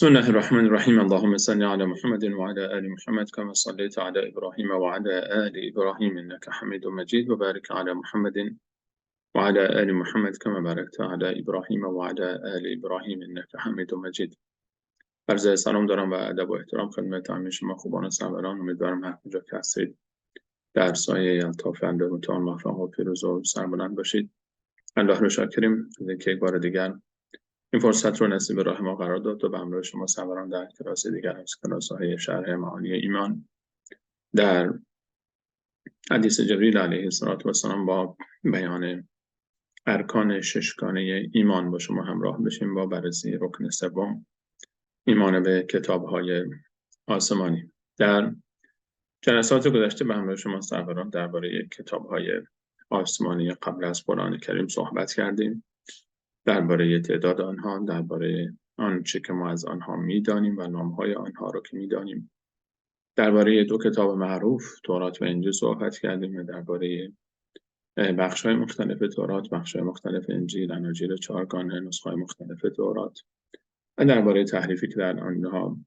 بسم الله الرحمن الرحيم اللهم صل على محمد وعلى آل محمد كما صليت على إبراهيم وعلى آل إبراهيم إنك حميد مجيد وبارك على محمد وعلى آل محمد كما باركت على إبراهيم وعلى آل إبراهيم إنك حميد مجيد. عرض سلام دارم و ادب و احترام خدمت همه شما خوبان و سروران. امیدوارم هر کجا که هستید در سایه الطاف اندر متعال موفق و پیروز و سربلند باشید. الله رو شاکریم که یک بار دیگر این فرصت رو نصیب راه ما قرار داد و به همراه شما سروران در کلاس دیگر از کلاس‌های شرح معانی ایمان در حدیث جبریل علیه السلام با بیان ارکان ششگانه ایمان با شما همراه بشیم با بررسی رکن سوم، ایمان به کتاب‌های آسمانی. در جلسات گذشته به همراه شما سروران درباره کتاب‌های آسمانی قبل از قرآن کریم صحبت کردیم، درباره تعداد آنها، درباره آنچه که ما از آنها می‌دانیم و نام‌های آنها رو که می‌دانیم. درباره دو کتاب معروف تورات و انجیل صحبت کردیم و درباره بخش‌های مختلف تورات، بخش‌های مختلف انجیل، اناجیل چهارگانه، نسخه‌های مختلف تورات و درباره تحریفی که در آنها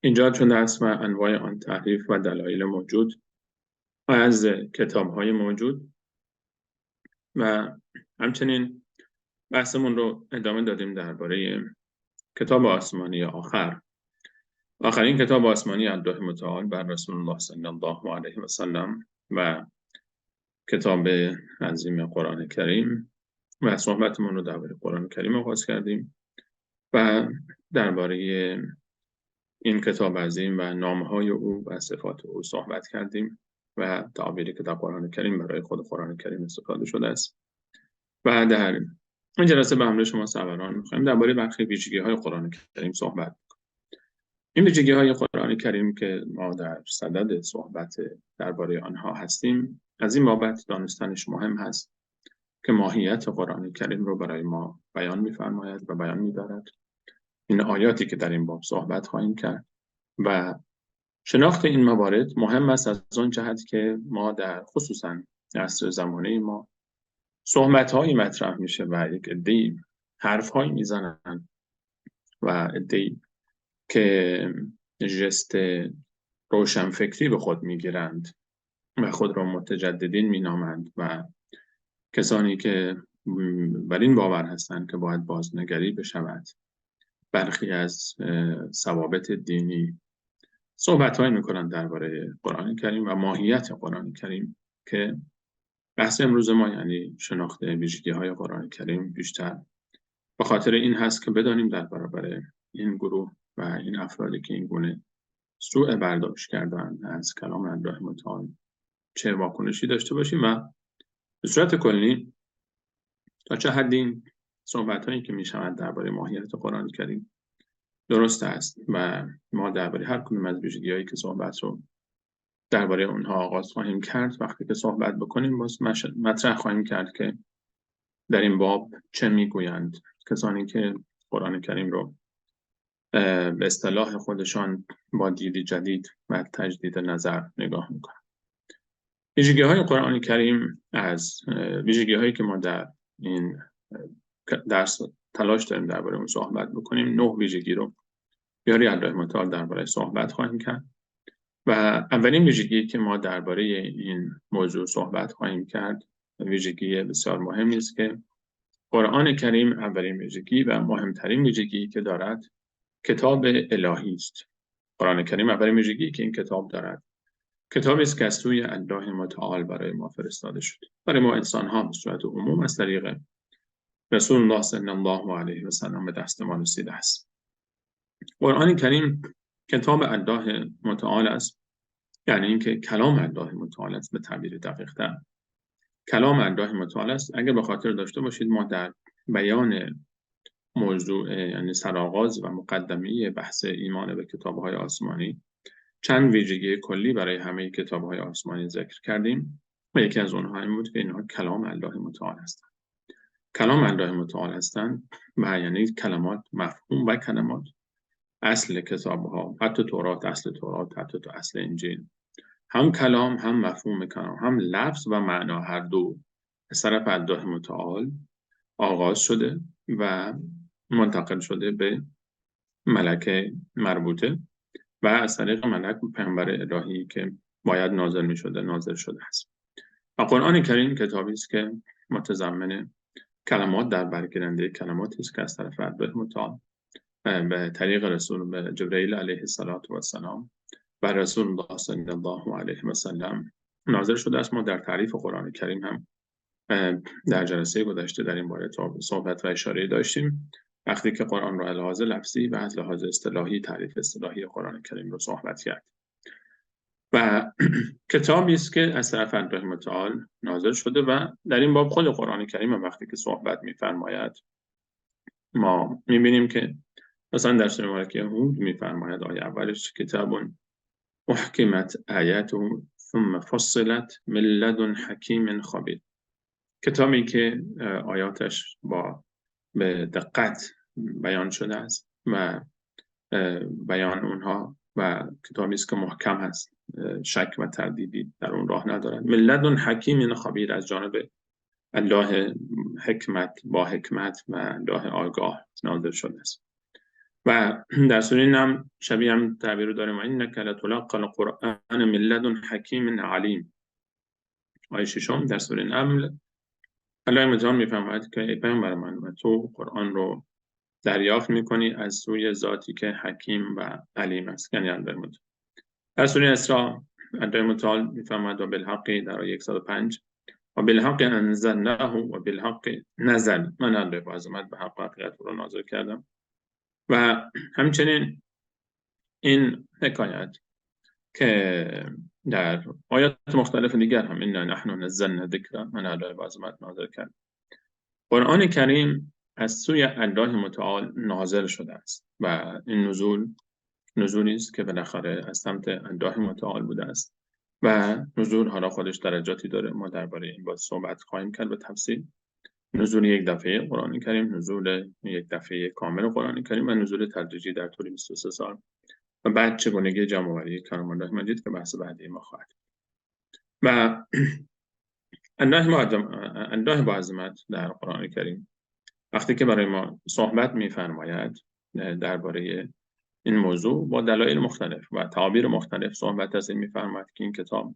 ایجاد شده است و انواع آن تحریف و دلایل موجود و از کتاب‌های موجود. و همچنین بحثمون رو ادامه دادیم درباره کتاب آسمانی آخرین کتاب آسمانی الله متعال بر رسول الله صلی الله علیه و سلم و کتاب عظیم قرآن کریم و صحبتمون رو درباره قرآن کریم آغاز کردیم و درباره این کتاب عظیم و نام‌های او و صفات او صحبت کردیم و تعبیری که در قرآن کریم برای خود قرآن کریم استفاده شده است. و در این جلسه به همراه شما سروران می‌خوایم درباره برخی ویژگی‌های قرآن کریم صحبت کنیم. این ویژگی‌های قرآن کریم که ما در صدد صحبت درباره آنها هستیم، از این بابت دانستنش مهم هست که ماهیت قرآن کریم رو برای ما بیان می‌فرماید و بیان می‌دارد. این آیاتی که در این باب صحبت خواهیم کرد و شناخت این موارد مهم است از آن جهت که ما در خصوصاً عصر زمانه ما صحبت‌هایی مطرح میشه و یک عده‌ای حرف‌هایی میزنن و عده‌ای که ژست روشنفکری به خود میگیرند و خود را متجددین مینامند و کسانی که بر این باور هستند که باید بازنگری بشود برخی از ثوابت دینی صحبت‌هایی میکنند درباره قرآن کریم و ماهیت قرآن کریم که بحث امروز ما یعنی شناخت ویژگی‌های قرآن کریم بیشتر به خاطر این هست که بدانیم در برابر این گروه و این افرادی که این گونه سوء برداشت کردن از کلام الله متعال چه واکنشی داشته باشیم و به صورت کلی تا چه حدی صحبت‌هایی که می‌شود درباره ماهیت قرآن کریم درست است و ما درباره هر کدوم از ویژگی‌هایی که صحبت رو درباره اونها آغاز خواهیم کرد. وقتی که صحبت بکنیم باز مطرح خواهیم کرد که در این باب چه میگویند کسانی که قرآن کریم رو به اصطلاح خودشان با دیدی جدید و تجدید نظر نگاه میکنند. ویژگی‌های قرآن کریم از ویژگی‌هایی که ما در این درس تلاش داریم درباره اون صحبت بکنیم، 9 ویژگی رو بیاری الله متعال درباره صحبت خواهیم کرد و اولین ویژگی که ما درباره این موضوع صحبت خواهیم کرد ویژگی بسیار مهمی است که قرآن کریم اولین ویژگی و مهمترین ویژگی که دارد کتاب الهی است. قرآن کریم اولین ویژگی که این کتاب دارد کتابی است که از سوی الله متعال برای ما فرستاده شده، برای ما انسان‌ها به صورت عموم از طریق رسول الله صلی الله علیه و سلم به دست ما رسیده است. قرآن کریم کتاب الله متعال است، یعنی اینکه کلام الله متعال است. به تعبیر دقیق‌تر کلام الله متعال است. اگر به خاطر داشته باشید ما در بیان موضوع یعنی سرآغاز و مقدمه بحث ایمان به کتاب‌های آسمانی چند ویژگی کلی برای همه کتاب‌های آسمانی ذکر کردیم و یکی از اونها این بود که اینها کلام الله متعال هستند. کلام الله متعال هستند و یعنی کلمات مفهوم و کلمات اصل کتاب‌ها، حتی تورات، اصل تورات، حتی تو اصل انجیل، هم کلام هم مفهوم کلام، هم لفظ و معنا، هر دو از طرف الله متعال آغاز شده و منتقل شده به ملک مربوطه و از طریق ملک پیامبر الهی که باید نازل می شده نازل شده است. و قرآن کریم کتابی است که متضمن کلمات در برگیرنده کلماتی است که از طرف الله متعال به طریق رسول به جبرئیل علیه السلام و رسول الله صلی الله علیه و سلم نازل شده است. ما در تعریف قرآن کریم هم در جلسه گذشته در این باره صحبت و اشاره داشتیم، وقتی که قرآن را از لحاظ لفظی و از لحاظ اصطلاحی تعریف اصطلاحی قرآن کریم رو صحبت کرد. و کتابی است که از طرف الله متعال نازل شده و در این باب خود قرآن کریم وقتی که صحبت می‌فرماید ما می‌بینیم که مثلا در سوره مبارکه هود می‌فرماید آیه اولش کتاب احکمت آیاته ثم فصلت من لدن حکیم خبیر، کتابی که آیاتش به دقت بیان شده است و بیان اونها و کتابی است که محکم هست، شک و تردیدی در اون راه ندارد. من لدن حکیم خبیر، از جانب الله حکمت با حکمت و الله آگاه نازل شده است. و در سوره نمل شبیه هم تعبیر رو داریم انک لتلقی القرآن من لدن حکیم علیم. آیه 6 در سوره نمل الله متعال میفرماید که ای پیامبر من تو قرآن رو دریافت میکنی از سوی ذاتی که حکیم و علیم است، یعنی الله متعال. در سوره اسراء الله متعال میفرماید و بالحق در آیه 105 و بالحق انزلناه و بالحق نزل، من الله با عظمت به حق حقیقت رو نازل کردم. و همچنین این حکایت که در آیات مختلف دیگر هم انا نحن نزلنا الذکر، من الله با عظمت نازل کرد. قرآن کریم از سوی الله متعال نازل شده است و این نزولی است که بالاخره از سمت الله متعال بوده است و نزول حالا خودش درجاتی داره، ما درباره این باز صحبت خواهیم کرد به تفصیل. نزول یک دفعه قرآن کریم، نزول یک دفعه کامل قرآن کریم و نزول تدریجی در طول 23 سال و بعد چگونگی جمع‌آوری کلام الله مجید که بحث بعدی ما خواهد. و الله با عظمت در قرآن کریم وقتی که برای ما صحبت می‌فرماید درباره این موضوع با دلایل مختلف و تعابیر مختلف صحبت از این می‌فرماید که این کتاب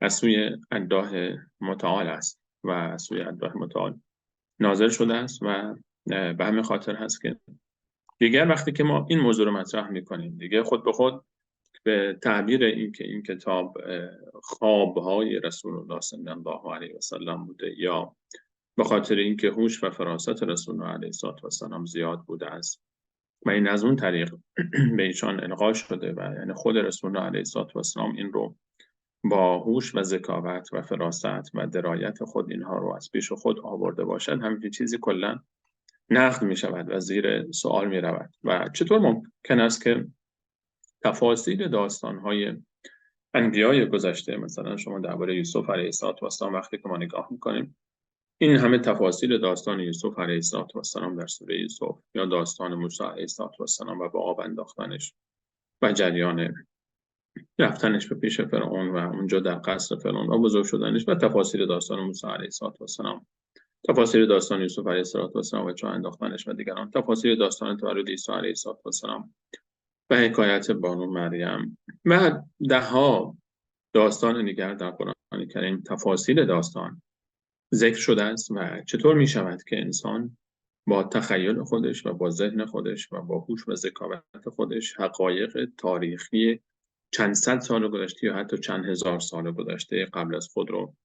از سوی الله متعال است و از سوی الله متعال نازل شده است و به همین خاطر هست که دیگر وقتی که ما این موضوع رو مطرح می‌کنیم دیگه خود به خود به تعبیر این که این کتاب خواب‌های رسول الله صلی الله علیه و سلم بوده یا به خاطر اینکه هوش و فراست رسول الله علیه و سلم زیاد بوده است و این از اون طریق به ایشان القا شده و یعنی خود رسول الله علیه و سلم این رو با هوش و ذکاوت و فراست و درایت خود اینها رو از پیش خود آورده باشد، همین چیزی کلا نقد می شود و زیر سوال می رود. و چطور ممکن است که تفاصیل داستان‌های انبیای گذشته، مثلا شما درباره یوسف علیه السلام وقتی که ما نگاه می‌کنیم این همه تفاصیل داستان یوسف علیه السلام در سوره یوسف یا داستان موسی علیه السلام و به آب انداختنش و جریان رفتنش به پیش فرعون و اونجا در قصر فرعون و بزرگ شدنش و تفاصیل داستان موسی علیه السلام، تفاصیل داستان یوسف علیه السلام و چاه انداختنش و دیگران، تفاصیل داستان تولد عیسی علیه السلام و حکایت بانو مریم و ده‌ها داستان دیگر در قرآن کریم تفاصیل داستان ذکر شده است و چطور می شود که انسان با تخیل خودش و با ذهن خودش و با هوش و ذکاوت خودش حقایق تاریخی چند صد سال گذشته یا حتی چند هزار سال گذشته قبل از خود رو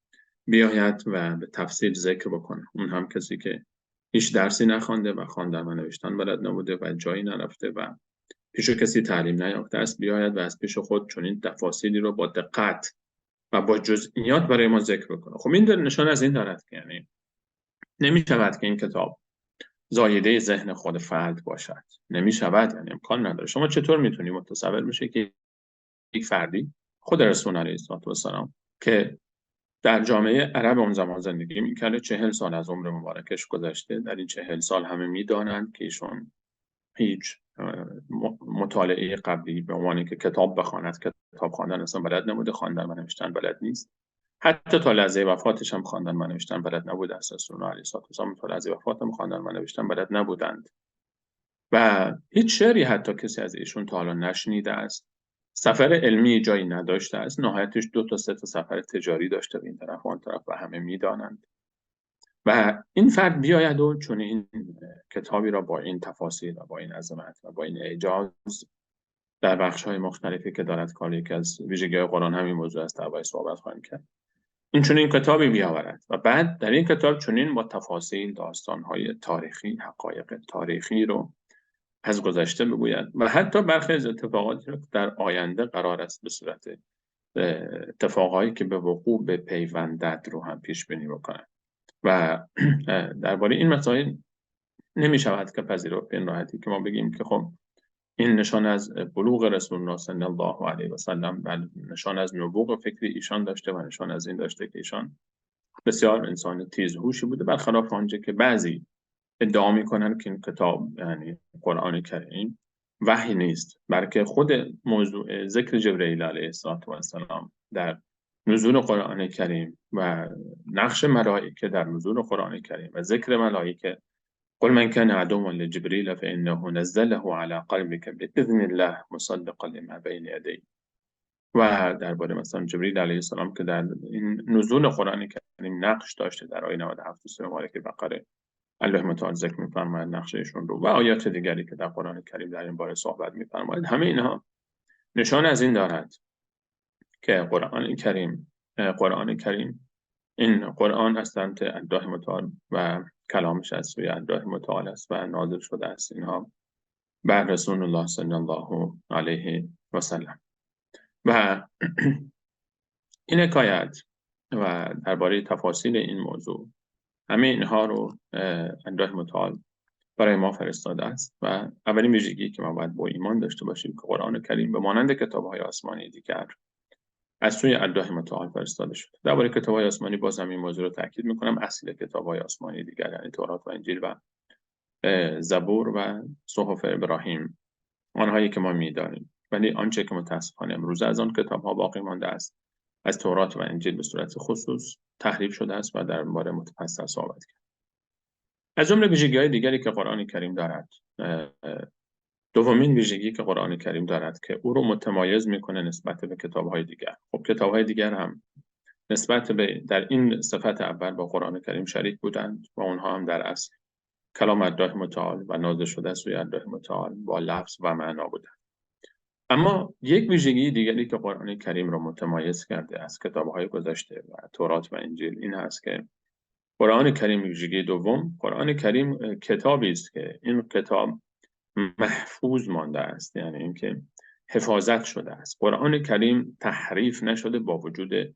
بیاید و به تفصیل ذکر بکنه، اون هم کسی که هیچ درسی نخوانده و خواندن و نوشتن بلد نبوده و جایی نرفته و پیش کسی تعلیم نیافته است بیاید و از پیش خود چنین تفاصیلی رو با دقت و با جزئیات برای ما ذکر بکنه. خب این نشان از این دارد که یعنی نمی شود که این کتاب زایده ذهن خود فرد باشد، نمی شود، یعنی امکان نداره. شما چطور میتونی متصور بشه که یک فردی خود رسول الله علیه السلام که در جامعه عرب اون زمان زندگی میکرده، 40 سال از عمر مبارکش گذشته، در این 40 سال همه میدانند که ایشون هیچ مطالعه قبلی به عنوان که کتاب بخواند، کتاب خواندن اصلا بلد نبوده، خواندن و نوشتن بلد نیست، حتی تا لحظه وفاتش هم خواندن و نوشتن بلد نبوده است. رسول الله علیه السلام تا لحظه وفات هم خواندن و نوشتن بلد نبودند و هیچ شعری حتی کسی از ایشون تا حالا نشنیده است. سفر علمی جایی نداشته است. نهایتش 2 تا 3 تا سفر تجاری داشته به این طرف و آن طرف و همه میدانند. و این فرد بیاید و چون این کتابی را با این تفاصیل و با این عظمت و با این اعجاز در بخش‌های مختلفی که دارد کاری که از ویژگی‌های قرآن همین موضوع است درباره صحبت خواهیم کرد. این چون این کتابی بیاورد و بعد در این کتاب چنین با تفاصیل داستان‌های تاریخی، حقایق تاریخی رو از گذشته بگوید و حتی برخی از اتفاقاتی رو در آینده قرار است به صورت اتفاقایی که به وقوع بپیوندد رو هم پیش بینی بکنه و درباره این مسائل نمی شود که پذیرفت به این راحتی که ما بگیم که خب این نشان از بلوغ رسول الله صلی الله علیه و سلم و نشان از نبوغ فکری ایشان داشته و نشان از این داشته که ایشان بسیار انسان تیزهوشی بوده، برخلاف آنچه که بعضی ادعا میکنن که این کتاب یعنی قرآن کریم وحی نیست، بلکه خود موضوع ذکر جبرئیل علیه السلام در نزول قرآن کریم و نقش ملائکه در نزول قرآن کریم و ذکر ملائکه قل من كان عدوا لجبريل فإنه نزله على قلبك بإذن الله مصدقا لما بين يديه و درباره مثلا جبریل علیه السلام که در این نزول قرآن کریم نقش داشته در آیه 97 سوره مبارکه بقره الله متعال ذکر می‌فرماید نقششون رو و آیات دیگری که در قرآن کریم در این باره صحبت می‌فرماید. همه اینها نشان از این دارد که قرآن کریم این قرآن از سمت الله متعال و کلامش از سوی الله متعال است و نازل شده است اینها بر رسول الله صلی الله علیه و سلم و این حکایت و درباره تفاصیل این موضوع همه اینها رو الله متعال برای ما فرستاده است و اولین ویژگی که ما باید با ایمان داشته باشیم که قرآن کریم به مانند کتاب‌های آسمانی دیگر از سوی الله متعال فرستاده شده. درباره کتاب‌های آسمانی باز هم این موضوع رو تاکید می‌کنم، اصل کتاب‌های آسمانی دیگر یعنی تورات و انجیل و زبور و صحف ابراهیم آنهایی که ما می‌دانیم، ولی آنچه که متأسفانه امروز از آن کتاب‌ها باقی مانده است از تورات و انجیل به صورت خصوص تحریف شده است و درباره متفصل صحبت کرد. از جمله ویژگی‌های دیگری که قرآن کریم دارد، دومین ویژگی که قرآن کریم دارد که او رو متمایز می‌کنه نسبت به کتاب‌های دیگر. خب کتاب‌های دیگر هم نسبت به در این صفت اول با قرآن کریم شریک بودند و اونها هم در اصل کلام الله متعال و نازل شده سوی الله متعال با لفظ و معنا بودند. اما یک ویژگی دیگری که قرآن کریم را متمایز کرده از کتاب‌های گذشته و تورات و انجیل این هست که قرآن کریم ویژگی دوم، قرآن کریم کتابی است که این کتاب محفوظ مانده است، یعنی اینکه حفاظت شده است. قرآن کریم تحریف نشده با وجود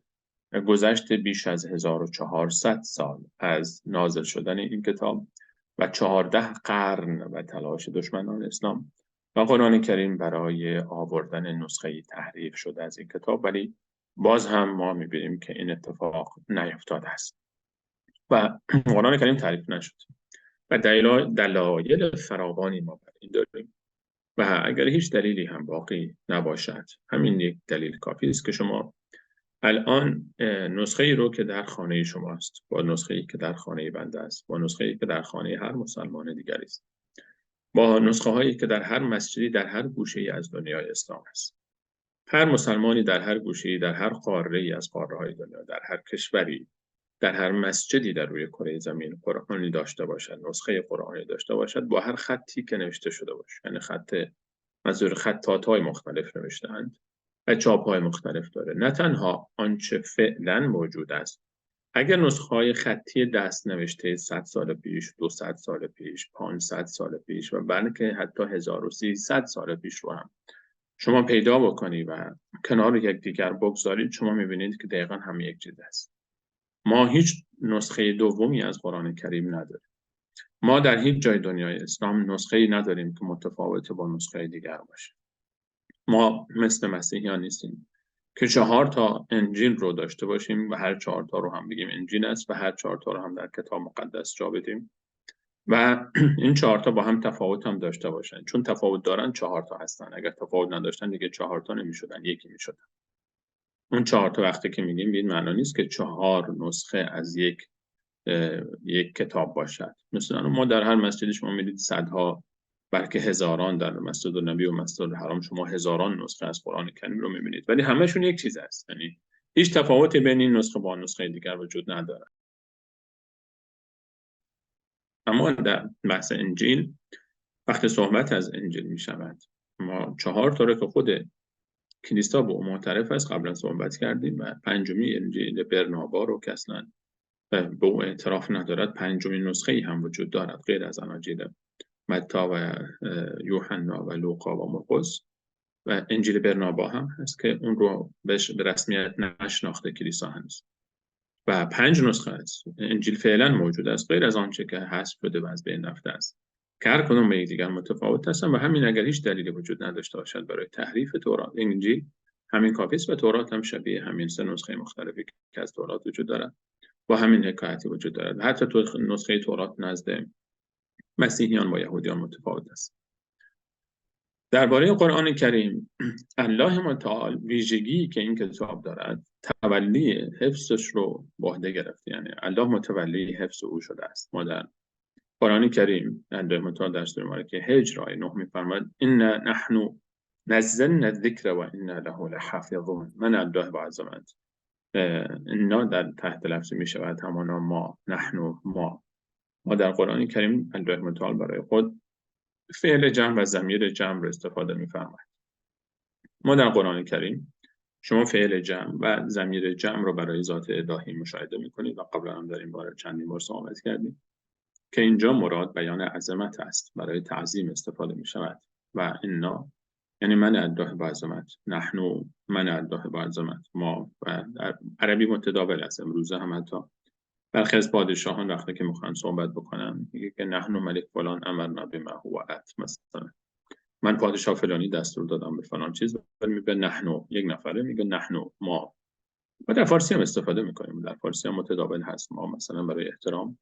گذشت بیش از 1400 سال از نازل شدن این کتاب و 14 قرن و تلاش دشمنان اسلام و قرآن کریم برای آوردن نسخه تحریف شده از این کتاب، ولی باز هم ما می‌بینیم که این اتفاق نیفتاده است و قرآن کریم تحریف نشد و دلایل فراوانی ما بر این داریم و اگر هیچ دلیلی هم باقی نباشد همین یک دلیل کافی است که شما الان نسخه‌ای رو که در خانه شماست با نسخه‌ای که در خانه بنده است با نسخه‌ای که در خانه هر مسلمان دیگری است با نسخه‌هایی که در هر مسجدی در هر گوشه‌ای از دنیای اسلام است، هر مسلمانی در هر گوشه‌ای در هر قاره‌ای از قاره‌های دنیا در هر کشوری در هر مسجدی در روی کره زمین قرآنی داشته باشد، نسخه قرآنی داشته باشد با هر خطی که نوشته شده باشه، یعنی منظور خطاط‌های مختلف نوشته‌اند و چاپ‌های مختلف داره، نه تنها آنچه فعلا موجود است، اگر نسخه‌های خطی دست نوشته 100 سال پیش، 200 سال پیش، 500 سال پیش و بلکه حتی 1300 سال پیش رو هم شما پیدا بکنی و کنار یکدیگر بگذارید، شما می‌بینید که دقیقاً هم یک چیز است. ما هیچ نسخه دومی از قرآن کریم نداریم. ما در هیچ جای دنیای اسلام نسخه‌ای نداریم که متفاوت با نسخه دیگر باشه. ما مثل مسیحیان نیستیم که 4 تا انجیل رو داشته باشیم و هر 4 تا رو هم بگیم انجیل است و هر 4 تا رو هم در کتاب مقدس جا بدیم و این 4 تا با هم تفاوت هم داشته باشن. چون تفاوت دارن 4 تا هستن. اگر تفاوت نداشتن دیگه 4 تا نمی‌شدن، یکی می‌شدن. اون 4 تا وقتی که میگیم این معنا نیست که 4 نسخه از یک کتاب باشد. مثلا ما در هر مسجدی شما می‌دید صدها بلکه هزاران در مسجد النبی و مسجد الحرام شما هزاران نسخه از قرآن کریم رو می‌بینید، ولی همه‌شون یک چیز است، یعنی هیچ تفاوتی بین این نسخه با نسخه دیگر وجود نداره. اما در بحث انجیل وقتی صحبت از انجیل می شود، ما 4 طوره که خود کلیسا به اون معترف است قبلا صحبت کردیم، و پنجمی انجیل برنابا رو که اصلا به او اعتراف ندارد، پنجمین نسخه ای هم وجود دارد غیر از اناجیل متی و یوحنا و لوقا و مرقس، و انجیل برنابا هم هست که اون رو به رسمیت نشناخته کلیسا هنوز. و 5 نسخه است انجیل فعلا موجود است غیر از آنچه که حذف شده و از بین رفته است، که هر کدوم به یکدیگر متفاوت هستند و همین اگر هیچ دلیلی وجود نداشته باشد برای تحریف تورات انجیل، همین کافی است و تورات هم شبیه همین 3 نسخه مختلفی که از تورات وجود دارد با همین حکایتی وجود دارد. حتی تو نسخه تورات نزد مسیحیان و یهودیان متفاوت است. درباره قرآن کریم، الله متعال ویژگی که این کتاب دارد تولی حفظش رو به عهده گرفته، یعنی الله متولی حفظ او شده است. ما در قرآن کریم الله متعال در سوره مبارکه هجر آیه 9 می‌فرماید ان نحن نزلنا الذکر و انا له لحافظون. من الله با عظمت، انا در تحت لفظ می شود همانا ما، نحن ما در قرآن کریم الله متعال برای خود فعل جمع و ضمیر جمع رو استفاده می‌فرماید. ما در قرآن کریم شما فعل جمع و ضمیر جمع رو برای ذات الهی مشاهده می‌کنید و قبلا هم در این باره چندین بار صحبت کردیم که اینجا مراد بیان عظمت است، برای تعظیم استفاده می‌شود. و انا یعنی من الله با عظمت، نحن من الله با عظمت، ما. و در عربی متداول است، امروزه هم حتی برخی از پادشاهان وقتی که میخوان صحبت بکنن میگه که نحن ملک فلان امرنا بما هو ات، مثلا من پادشاه فلانی دستور دادم به فلان چیز، میگه نحن یک نفره میگه نحن ما. و در فارسی هم استفاده میکنیم، در فارسی هم متداول هست. ما مثلا برای احترام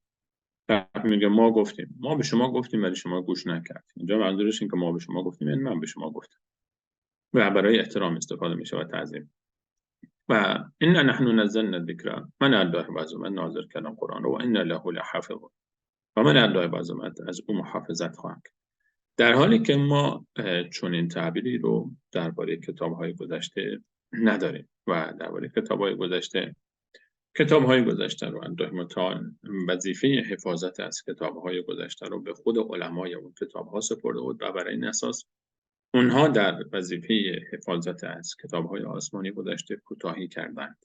میگه ما گفتیم، ما به شما گفتیم ولی شما گوش نکردید. اینجا منظورش این که ما به شما گفتیم یعنی من به شما گفتم، و برای احترام استفاده میشه و تعظیم. و ان نحن نزلنا الذکر، من الله باز من نازل کردم قرآن رو، و ان له لحافظ و من الله عظمت از او محافظت خواهم کرد. در حالی که ما چون این تعبیری رو درباره کتاب‌های گذشته نداریم و درباره کتاب‌های گذشته رو الله متعال وظیفه حفاظت از کتاب‌های گذشته رو به خود علمای اون کتاب‌ها سپرده بود و برای این اساس اونها در وظیفه حفاظت از کتاب‌های آسمانی گذشته کوتاهی کردند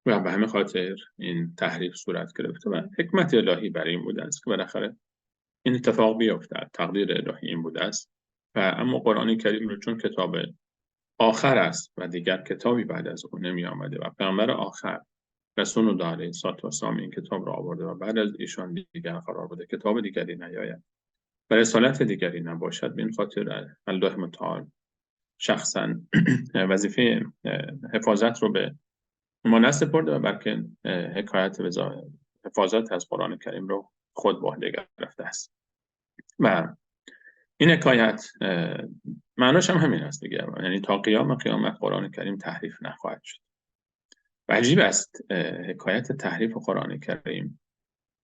و به همین خاطر این تحریف صورت گرفته و حکمت الهی برای این بوده است که بالاخره این اتفاق بیفته. تقدیر الهی این بوده است. و اما قرآن کریم رو چون کتاب آخر است و دیگر کتابی بعد از اون نمی آمده و پیامبر آخر رسول الله علیه السلام این کتاب را آورده و بعد از ایشان دیگر قرار بوده کتاب دیگری نیاید و رسالت دیگری نباشد، به این خاطر الله متعال شخصا وظیفه حفاظت رو به ما نسپرده و بلکه حکایت حفاظت از قرآن کریم رو خود به عهده گرفته است. و این حکایت معناش هم همین است دیگه، یعنی تا قیامت قرآن کریم تحریف نخواهد شد. و عجیب است حکایت تحریف قرآن کریم.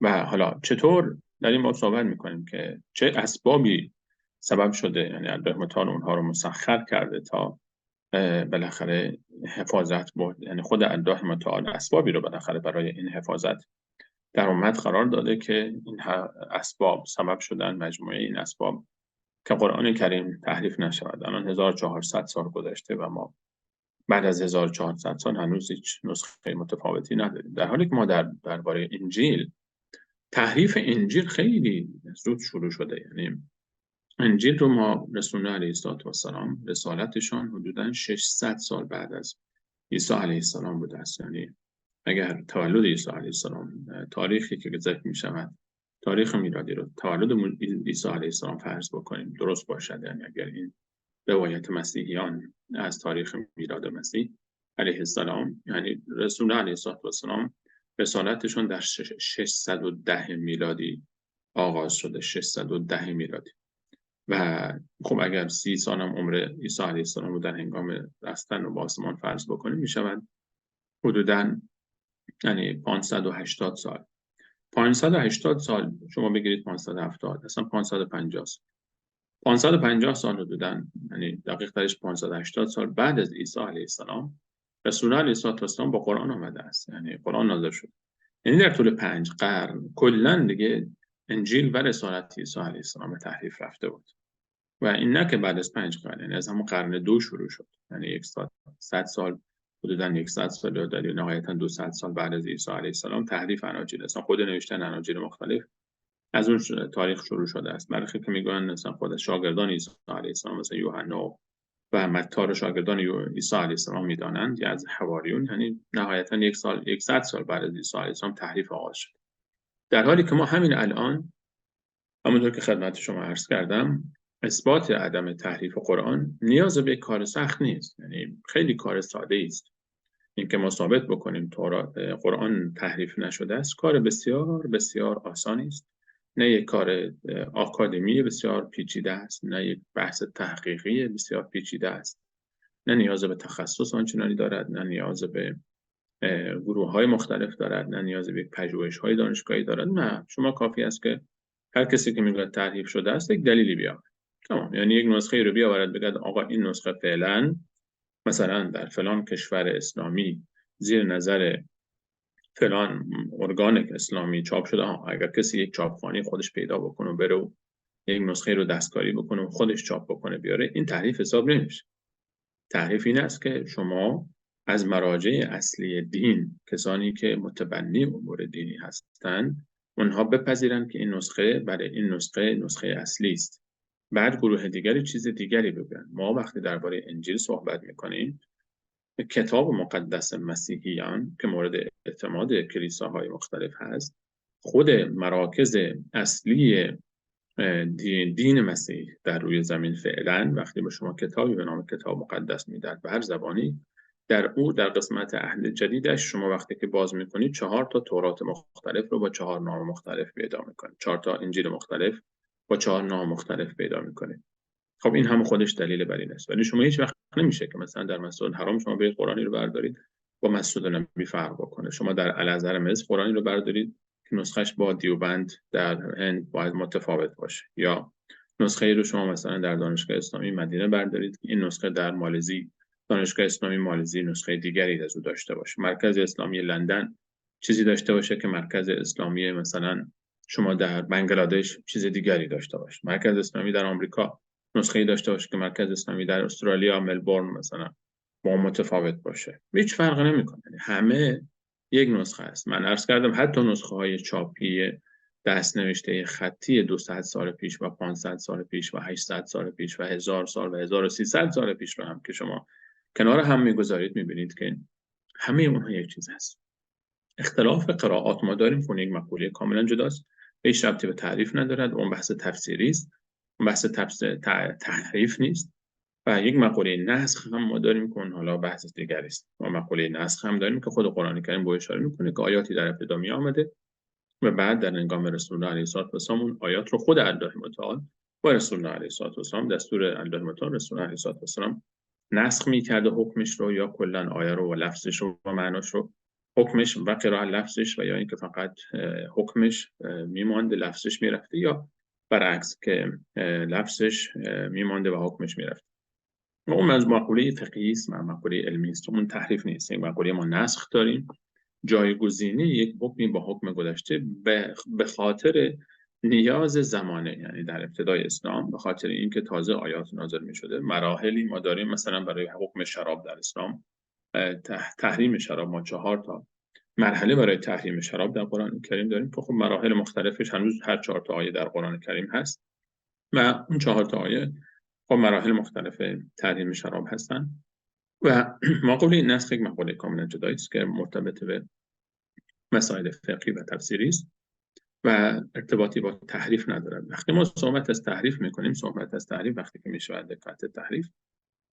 و حالا چطور در این باب صحبت میکنیم که چه اسبابی سبب شده، یعنی الله متعال اونها رو مسخر کرده تا بالاخره حفاظت بود، یعنی خود الله متعال اسبابی رو بالاخره برای این حفاظت در امت قرار داده که این اسباب سبب شدن، مجموعه این اسباب که قرآن کریم تحریف نشود. الان 1400 سال گذشته و ما بعد از 1400 سال هنوز هیچ نسخه متفاوتی نداریم، در حالی که ما درباره انجیل، تحریف انجیل خیلی زود شروع شده. یعنی انجیل رو ما رسول الله علیه السلام رسالتشان حدوداً 600 سال بعد از عیسی علیه السلام بوده است. یعنی اگر تولد عیسی علیه السلام تاریخی که ذکر می شود، تاریخ میلادی رو تولد عیسی علیه السلام فرض بکنیم درست باشد، یعنی اگر این روایت مسیحیان از تاریخ میلاد مسیح علیه السلام، یعنی رسول الله علیه السلام رسالتشون در 610 میلادی آغاز شده، 610 میلادی. و خب اگر 30 سال هم عمر عیسی علیه السلام رو در هنگام رفتن و به آسمان فرض بکنیم می شود حدوداً یعنی 580 سال. 580 سال شما بگیرید 570 اصلا 550 سال. 550 سال حدوداً، یعنی دقیق ترش 580 سال بعد از عیسی علیه السلام، رسول الله علیه السلام با قرآن آمده است، یعنی قرآن نازل شد. یعنی در طول 5 قرن کلاً دیگه انجیل و رسالت عیسی علیه السلام به تحریف رفته بود. و این نه که بعد از 5 قرن، یعنی از همون قرن 2 شروع شد، یعنی 100 سال، حدوداً 100 سال یا در نهایتاً 200 سال بعد از عیسی علیه السلام تحریف اناجیل، اصلا خود نوشتن اناجیل مختلف از اون تاریخ شروع شده است. برخی که میگن مثلا خود شاگردان عیسی علیه السلام مثل یوحنا و متی رو شاگردان عیسی علیه السلام میدانند یا از حواریون، یعنی نهایتاً 100 سال بعد از عیسی علیه السلام تحریف آغاز شد. در حالی که ما همین الان، همونطور که خدمت شما عرض کردم، اثبات عدم تحریف قرآن نیاز به کار سخت نیست، یعنی خیلی کار ساده است. اینکه ما ثابت بکنیم قرآن تحریف نشده است کار بسیار بسیار آسانی است. نه یک کار آکادمی بسیار پیچیده است، نه یک بحث تحقیقی بسیار پیچیده است، نه نیاز به تخصص آنچنانی دارد، نه نیاز به گروه‌های مختلف دارد، نه نیاز به پژوهش‌های دانشگاهی دارد. نه، شما کافی است که هر کسی که میگه تحریف شده است یک دلیلی بیاره. تمام، یعنی یک نسخه رو بیاورد بگه آقا این نسخه فعلا مثلا در فلان کشور اسلامی زیر نظر فلان ارگان اسلامی چاپ شده. اگر کسی یک چاپخانه خودش پیدا بکنه و بره و یک نسخه رو دستکاری بکنه و خودش چاپ بکنه بیاره، این تحریف حساب نمیشه. تحریف این است که شما از مراجع اصلی دین، کسانی که متبنی امور دینی هستند، اونها بپذیرند که این نسخه برای این نسخه اصلی است. بعد گروه دیگری چیز دیگری بگن. ما وقتی درباره انجیل صحبت میکنیم، کتاب مقدس مسیحیان که مورد اعتماد کلیساهای مختلف هست، خود مراکز اصلی دین مسیح در روی زمین فعلا، وقتی به شما کتابی به نام کتاب مقدس میدهد به هر زبانی، در قسمت عهد جدیدش شما وقتی که باز میکنید 4 تا تورات مختلف رو با 4 نام مختلف پیدا میکنید، 4 تا انجیل مختلف با 4 نام مختلف پیدا میکنید. خب این هم خودش دلیل بر این است. ولی شما هیچ وقت نمیشه که مثلا در مسجد الحرام شما برید قرآنی رو بردارید با مسجد نبوی فرق بکنه. شما در الازهر مصر قرآنی رو بردارید که نسخهش با دیوبند در هند باید متفاوت باشه، یا نسخه رو شما مثلا در دانشگاه اسلامی مدینه بردارید که این نسخه در مالزی، دانشگاه اسلامی مالزی نسخه دیگری از او داشته باشه. مرکز اسلامی لندن چیزی داشته باشه که مرکز اسلامی مثلا شما در بنگلادش چیز دیگری داشته باشه. مرکز اسلامی در آمریکا نسخه‌ای داشته باشه که مرکز اسلامی در استرالیا ملبورن مثلا با متفاوت باشه. هیچ فرقی نمی‌کنه. همه یک نسخه است. من عرض کردم حتی نسخه‌های چاپی دست نوشته خطی 200 سال پیش و 500 سال پیش و 800 سال پیش و 1000 سال و 1300 سال پیش رو هم که شما کنار هم می‌گذارید می‌بینید که همه اونها یک چیز هست. اختلاف قرائات ما داریم، خود یک مقوله کاملا جداست، هیچ ربطی به تعریف ندارد. اون بحث تفسیری است، اون بحث تحریف نیست. و یک مقوله نسخ هم ما داریم که اون حالا بحث دیگری است. ما مقوله نسخ هم داریم که خود قرآن کریم با اشاره میکنه که آیاتی در ابتدا می آمده و بعد در هنگام رسول الله علیه السلام اون آیات رو خود الله متعال با رسول الله علیه السلام، دستور الله متعال رسول الله علیه السلام نسخ میکرده حکمش رو، یا کلا آیه رو و لفظش رو و معناش رو، حکمش و قرائت لفظش، و یا اینکه فقط حکمش میمانده لفظش میرفته، یا برعکس که لفظش میمانده و حکمش میرفته. اون از مقوله فقهی است، مقوله علمی است، اون تحریف نیست. این مقوله ما نسخ داریم، جایگزینی یک حکمی با حکم گذشته به خاطر نیاز زمانه، یعنی در ابتدای اسلام به خاطر اینکه تازه آیات نازل می شده. مراحلی ما داریم، مثلا برای حکم شراب در اسلام، تحریم شراب، ما 4 تا مرحله برای تحریم شراب در قرآن کریم داریم که خب مراحل مختلفش هنوز هر 4 تا آیه در قرآن کریم هست و اون 4 تا آیه خب مراحل مختلف تحریم شراب هستن. و مقوله نسخ یک مقوله کاملا جدایی است که مرتبط به مسائل فقهی و تفسیری است و ارتباطی با تحریف ندارد. وقتی ما صحبت از تحریف میکنیم، صحبت از تحریف وقتی که میشود دقت تحریف،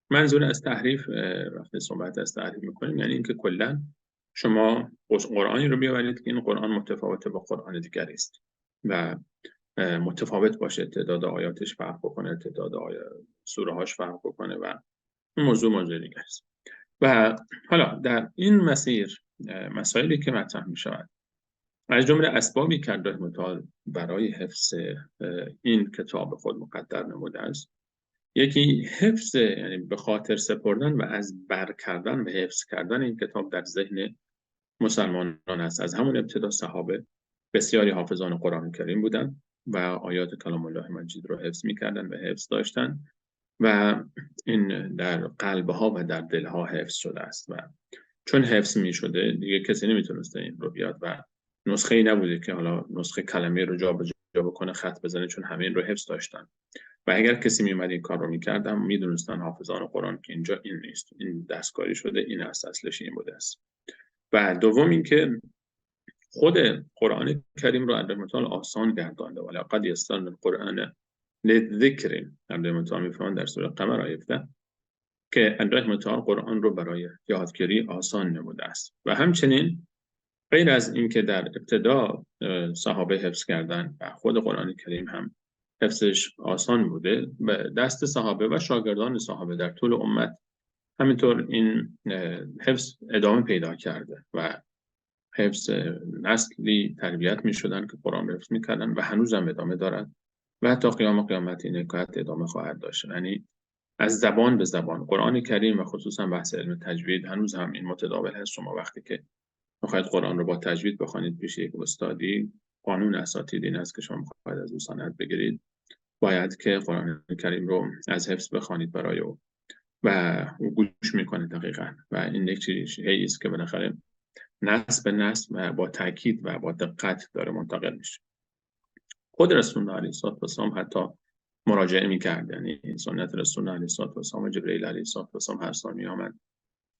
منظور از تحریف وقتی صحبت از تحریف میکنیم یعنی اینکه کلا شما قرآنی رو بیاورید که این قرآن متفاوت با قرآن دیگری است و متفاوت باشه، تعداد آیاتش فرق بکنه، تعداد سوره هاش فرق بکنه و موضوع دیگه است. و حالا در این مسیر مسائلی که مطرح می شود از جمله اسبابی که رحمة الله برای حفظ این کتاب خود مقدر نموده است، یکی حفظ، یعنی به خاطر سپردن و از بر کردن و حفظ کردن این کتاب در ذهن مسلمانان است. از همون ابتدا صحابه بسیاری حافظان قرآن کریم بودند و آیات کلام الله مجید رو حفظ می‌کردند و حفظ داشتند و این در قلبها و در دلها حفظ شده است و چون حفظ می‌شده دیگه کسی نمی‌تونسته این رو بیاد و نسخه‌ای نبوده که حالا نسخه کلمه رو جابجا بکنه، خط بزنه، چون همه این رو حفظ داشتن و اگر کسی میومد این کار رو می‌کرد هم می‌دونستن حافظان قرآن که اینجا این نیست، این دستکاری شده، این اصلش این بوده است. و دوم اینکه خود قرآن کریم رو رحمة الله آسان گردانده و لقد یسرنا القرآن للذکر. رحمة الله می‌فرمایند در سوره قمر آیه 17 که رحمة الله قرآن رو برای یادگیری آسان نموده است. و همچنین غیر از اینکه در ابتدا صحابه حفظ کردن و خود قرآن کریم هم حفظش آسان بوده، به دست صحابه و شاگردان صحابه در طول امت همینطور این حفظ ادامه پیدا کرده و حفظ نسلی تربیت می شدن که قرآن حفظ می کردن و هنوز هم ادامه دارد و حتی قیامت این حکایت ادامه خواهد داشت. یعنی از زبان به زبان قرآن کریم و خصوصا بحث علم تجوید هنوز هم این متداول هست. شما وقتی که میخواید قرآن رو با تجوید بخوانید پیش یک استادی، قانون اساتید این است که شما میخواید از او سند بگیرید، باید که قرآن کریم رو از حفظ بخوانید برای او و او گوش میکنه دقیقاً و این یک چیزی است که بالاخره نسل به نسل و با تاکید و با دقت داره منتقل میشه. خود رسول الله علیه السلام حتی مراجعه میکرد، یعنی سنت رسول الله علیه السلام و جبرئیل علیه السلام هر سال میآمد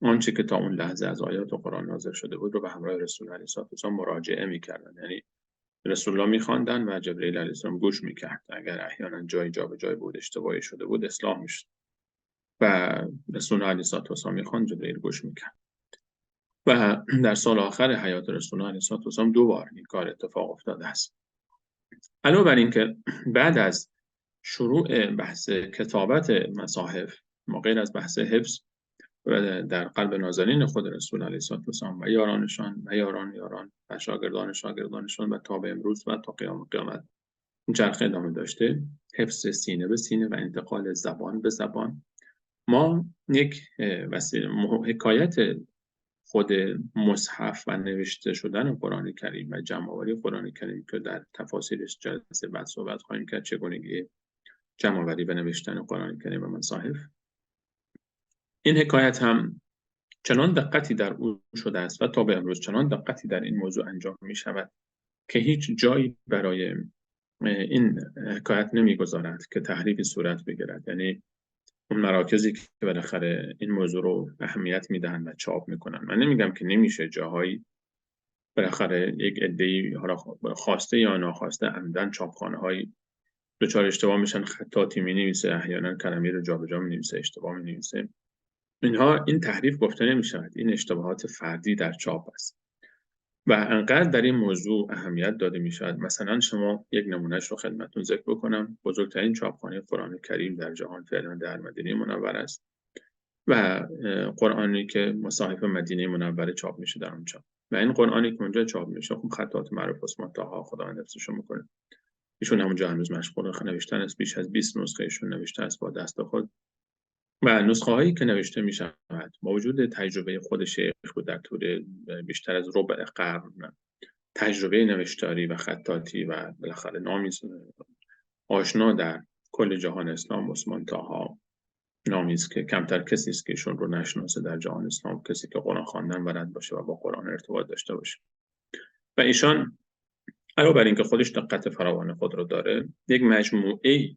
آنچه که تا اون لحظه از آیات قرآن نازل شده بود رو به همراه رسول الله علیه السلام مراجعه میکردن. یعنی رسول الله میخواندن و جبرئیل علیه السلام گوش میکرد، اگر احیانا جای جا به جای بود، اشتباهی شده بود، اصلاح میشد و رسول الله علیه السلام میخواند، جبرئیل گوش میکرد. و در سال آخر حیات رسول الله علیه السلام 2 بار این کار اتفاق افتاده است. علاوه بر این که بعد از شروع بحث کتابت مصاحف، غیر از بحث حفظ و در قلب نازنین خود رسول علیه السلام و یارانشان و یاران و شاگردانشان و تا به امروز و تا قیامت این چرخه ادامه داشته، حفظ سینه به سینه و انتقال زبان به زبان. ما یک حکایت خود مصحف و نوشته شدن قرآن کریم و جمع‌آوری قرآن کریم که در تفاسیرش جلسه بعد صحبت خواهیم کرد، چگونگی جمع‌آوری و نوشتن قرآن کریم و مصاحف، این حکایت هم چنان دقتی در او شده است و تا به امروز چنان دقتی در این موضوع انجام می شود که هیچ جایی برای این حکایت نمیگذارد که تحریفی صورت بگیرد. یعنی اون مراکزی که بالاخره این موضوع رو اهمیت میدهن و چاپ میکنن، من نمیگم که نمیشه، جاهایی بالاخره یک عده‌ای حالا خواسته یا ناخواسته عمدن چاپخانه‌هایی دچار اشتباه میشن، خطاطی مینویسه، احیانا کلمه رو جابجا مینویسه، اشتباه مینویسه، اینها این تحریف گفته نمیشود، این اشتباهات فردی در چاپ است و انقدر در این موضوع اهمیت داده میشود. مثلا شما یک نمونهش رو خدمتتون ذکر بکنم، بزرگترین چاپخانه قرآن کریم در جهان فعلا در مدینه منوره است و قرآنی که مصاحف مدینه منوره چاپ میشه در اونجا و این قرآنی که اونجا چاپ میشه خب خطاط معروف عثمان طاها خداوند حفظش میکنه، ایشون همونجا هنوز مشغول نوشتن است، بیش از 20 نسخه ایشون نوشته است با دست خود و نسخه هایی که نوشته می شود با وجود تجربه خود شیخ در طول بیشتر از ربع قرن، تجربه نوشتاری و خطاطی و بالاخره نامی آشنا در کل جهان اسلام، عثمان طاها نامی است که کمتر کسی است که ایشون رو نشناسه در جهان اسلام، کسی که قرآن خواندن بلد باشه و با قرآن ارتباط داشته باشه. و ایشان علاوه بر اینکه خودش دقت فراوان خود رو داره، یک مجموعه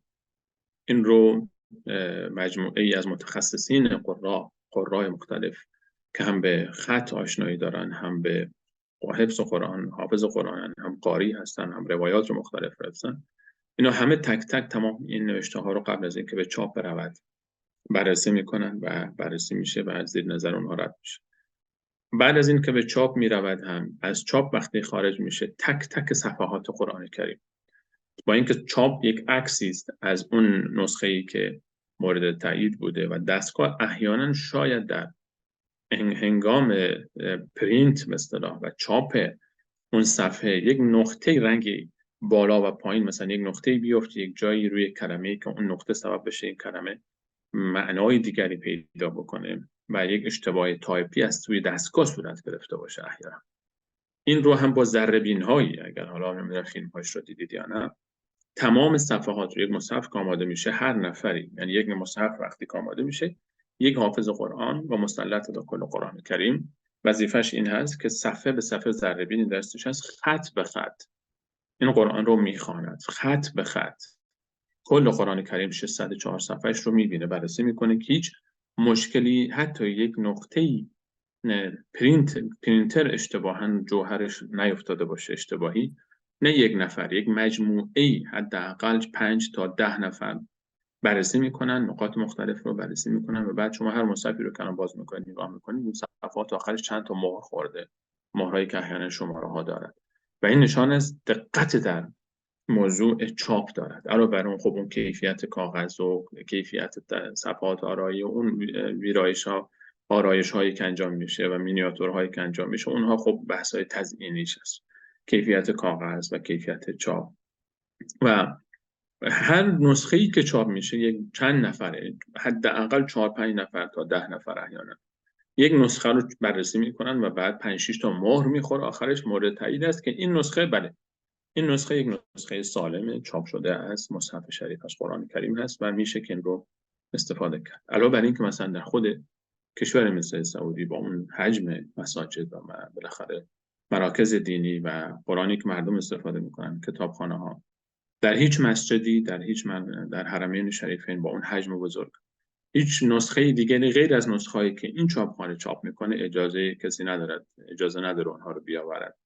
این رو مجموعه‌ای از متخصصین قراء مختلف که هم به خط آشنایی دارن، هم به حفظ قرآن، حافظ قرآن، هم قاری هستن، هم روایات رو مختلف هستن، اینا همه تک تک تمام این نوشته ها رو قبل از اینکه به چاپ برود بررسی میکنن و بررسی میشه و زیر نظر اونها رد میشه. بعد از اینکه به چاپ میرود هم از چاپ وقتی خارج میشه تک تک صفحات قرآن کریم، با اینکه چاپ یک عکسی است از اون نسخه‌ای که مورد تایید بوده و دستگاه احیانا شاید در هنگام پرینت مثلا و چاپ اون صفحه یک نقطه رنگی بالا و پایین، مثلا یک نقطه بیفته یک جایی روی کلمه‌ای که اون نقطه سبب بشه این کلمه معنای دیگری پیدا بکنه و یک اشتباه تایپی از توی دستگاه صورت گرفته باشه احیانا. این رو هم با ذره‌بین‌هایی، اگر حالا نمی‌دونم فیلم‌هاش رو دیدید یا نه، تمام صفحات رو یک مصحف که آماده میشه، هر نفری، یعنی یک مصحف وقتی که آماده میشه، یک حافظ قرآن و مسلط به کل قرآن کریم وظیفش این هست که صفحه به صفحه ذره‌بینی دستش هست، خط به خط این قرآن رو میخواند، خط به خط کل قرآن کریم 604 صفحهش رو میبینه، بررسی میکنه که هیچ مشکلی، حتی یک نقطه‌ای پرینتر اشتباهاً جوهرش نیفتاده باشه اشتباهی، نه یک نفر، یک مجموعه حداقل 5 تا 10 نفر بررسی میکنن، نقاط مختلف رو بررسی میکنن و بعد شما هر مصحفی رو که باز میکنید نگاه میکنید اون صفحات آخرش چند تا مهر خورده، مهرایی که احیانا شماره ها دارد و این نشان از دقت در موضوع چاپ دارد. علاوه بر اون خب اون کیفیت کاغذ و کیفیت صفحات آرایی و اون ویرایش ها، آرایش هایی که انجام میشه و مینیاتور هایی که انجام میشه، اونها خب بحث های تزیینیش هست، کیفیت کاغذ و کیفیت چاپ. و هر نسخه‌ای که چاپ میشه یک چند نفره، حداقل 4-5 نفر تا 10 نفر احیانا یک نسخه رو بررسی میکنن و بعد 5-6 تا مهر میخوره، آخرش مورد تایید است که این نسخه بله، این نسخه یک نسخه سالم چاپ شده از مصحف شریف از قرآن کریم هست و میشه که این رو استفاده کرد. علاوه بر این که مثلا در خود کشور مثل سعودی با اون حجم مساجد و بالاخره مراکز دینی و قرآنی که مردم استفاده میکنن، کتابخانه ها، در هیچ مسجدی در حرمین شریفین با اون حجم بزرگ هیچ نسخه دیگری غیر از نسخه‌ای که این چاپخانه چاپ میکنه اجازه کسی ندارد، اجازه نداره اونها رو بیاورد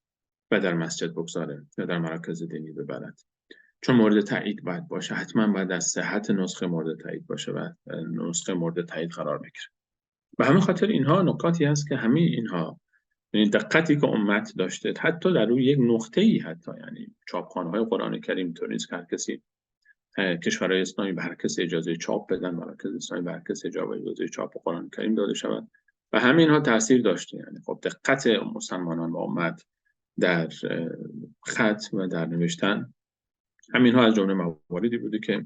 و در مسجد بگذاره یا در مراکز دینی ببرد، چون مورد تایید باید باشه، حتما باید از صحت نسخه مورد تایید باشه و نسخه مورد تایید قرار بگیره. به همین خاطر اینها نکاتی هست که همه اینها، یعنی دقتی که امت داشته حتی در روی یک نقطه‌ای، حتی یعنی چاپخانه‌های قرآن کریم اینطوری نیست که هر کسی، کشورهای اسلامی به هر کسی اجازه چاپ بدن، مراکز اسلامی به هر کسی اجازه چاپ قرآن کریم داده شود و همه اینها تاثیر داشته. یعنی خب دقت مسلمانان و امت در خط و در نوشتن، همینها از جمله مواردی بوده که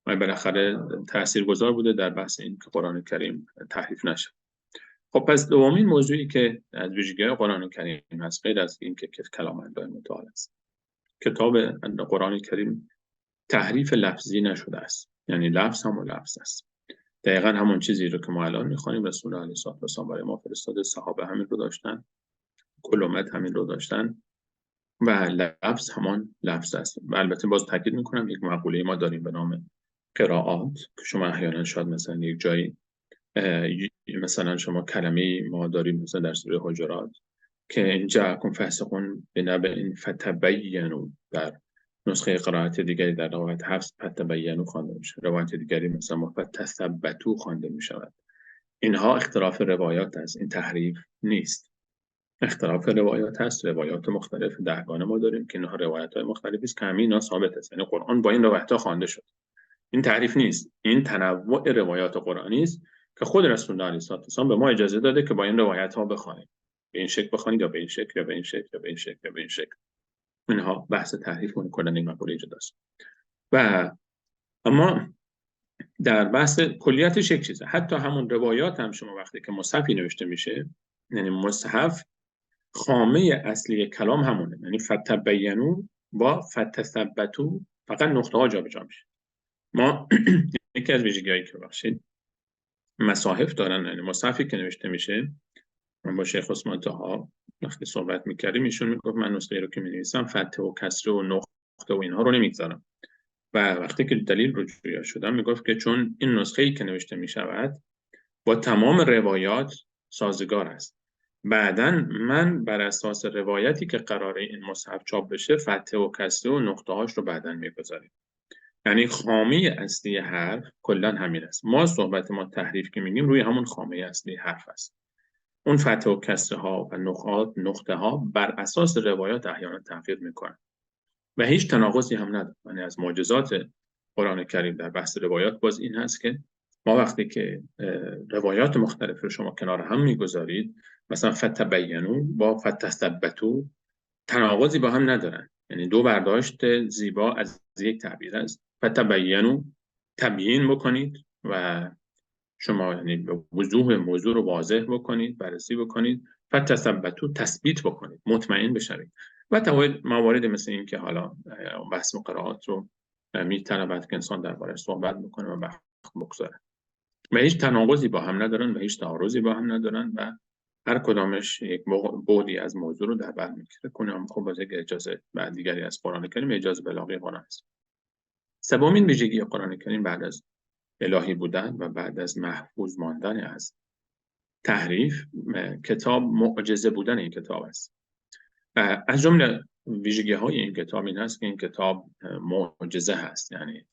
بالاخره تاثیرگذار بوده در بحث این که قرآن کریم تحریف نشه. خب پس دومین موضوعی که از ویژگی‌های قرآن کریم هست، غیر از این که کلام الله متعال است، کتاب قرآن کریم تحریف لفظی نشده است، یعنی لفظ همون لفظ است، دقیقاً همون چیزی رو که ما الان می‌خوانیم رسول الله صلی الله علیه و آله برای ما فرستاده، صحابه همین رو داشتن، کل امت همین رو داشتن و لفظ همان لفظ است. و البته باز تاکید میکنم یک مقوله ما داریم به نام قرائات که شما احیانا شاید مثلا یک جایی مثلا شما کلمه ما داریم مثلا در سوره حجرات که اینجا کن فاسقون بنبأ فتبینوا، در نسخه قرائت دیگری در روایت حفص فتبینوا خوانده میشه، روایت دیگری مثلا فتثبتوا خوانده میشود. اینها اختلاف روایات است، این تحریف نیست. اختلاف روایات هست، روایات مختلف دهگانه ما داریم که اینها روایت های مختلفی است که همه اینا ثابت است، یعنی قرآن با این روایت ها خوانده شد. این تعریف نیست، این تنوع روایات قرآنی است که خود رسول الله علیه السلام به ما اجازه داده که با این روایت ها بخوانیم، به این شکل بخوانید یا به این شکل یا به این شکل یا به این شکل یا به این شکل. اینها بحث تحریف کردن این مقوله ایجاد است. و اما در بحث کلیتش یک چیزه، حتی همون روایات هم شما وقتی که مصحفی نوشته میشه، یعنی مصحف خامه اصلی کلام همونه، یعنی فتبینوا با فتثبتوا، فقط نقطه ها جابجا میشه. ما یکی از ویژگی‌هایی که بخشید مصاحف دارن، یعنی مصحفی که نوشته میشه، من با شیخ عثمان طاها وقتی صحبت میکردیم ایشون میگفت من نسخه رو که مینویسم فتح و کسره و نقطه و اینها رو نمیگذارم و وقتی که دلیل رو جویا شدم میگفت که چون این نسخه‌ای که نوشته میشود با تمام روایات سازگار است، بعداً من بر اساس روایتی که قراره این مصحف چاپ بشه فتح و کسره و نقطه هاش رو بعداً میگذاریم. یعنی خامه اصلی حرف کلاً همین است. ما صحبت ما تحریف که میگیم روی همون خامه اصلی حرف است. اون فتح و کسره ها و نقطه ها بر اساس روایات احیانا تغییر میکنن و هیچ تناقضی هم نداره. یعنی از معجزات قرآن کریم در بحث روایات باز این هست که ما وقتی که روایات مختلف رو شما کنار هم میگذارید، مثلا فتبینوا با فتثبتوا، تناقضی با هم ندارن، یعنی دو برداشت زیبا از یک تعبیر است. فتبینوا، تبیین بکنید و شما یعنی به وضوح موضوع رو واضح بکنید، بررسی بکنید. فتثبتوا، تثبیت بکنید، مطمئن بشوید. و موارد مثل این که حالا بحث قرائات رو می‌طلبد که انسان دربارش صحبت بکنه و وقت بگذاره. و هیچ تناقضی با هم ندارن و هیچ تعارضی با هم ندارن و هر کدامش یک بعدی از موضوع رو در بر میگیره. کنم خب باز یک اجازه بعد دیگری از قرآن کریم اجازه بلاغه قرآن است. سومین ویژگی قرآن کریم بعد از الهی بودن و بعد از محفوظ ماندن از تحریف، کتاب معجزه بودن این کتاب است. از جمله ویژگی های این کتاب این هست که این کتاب معجزه هست. یعنی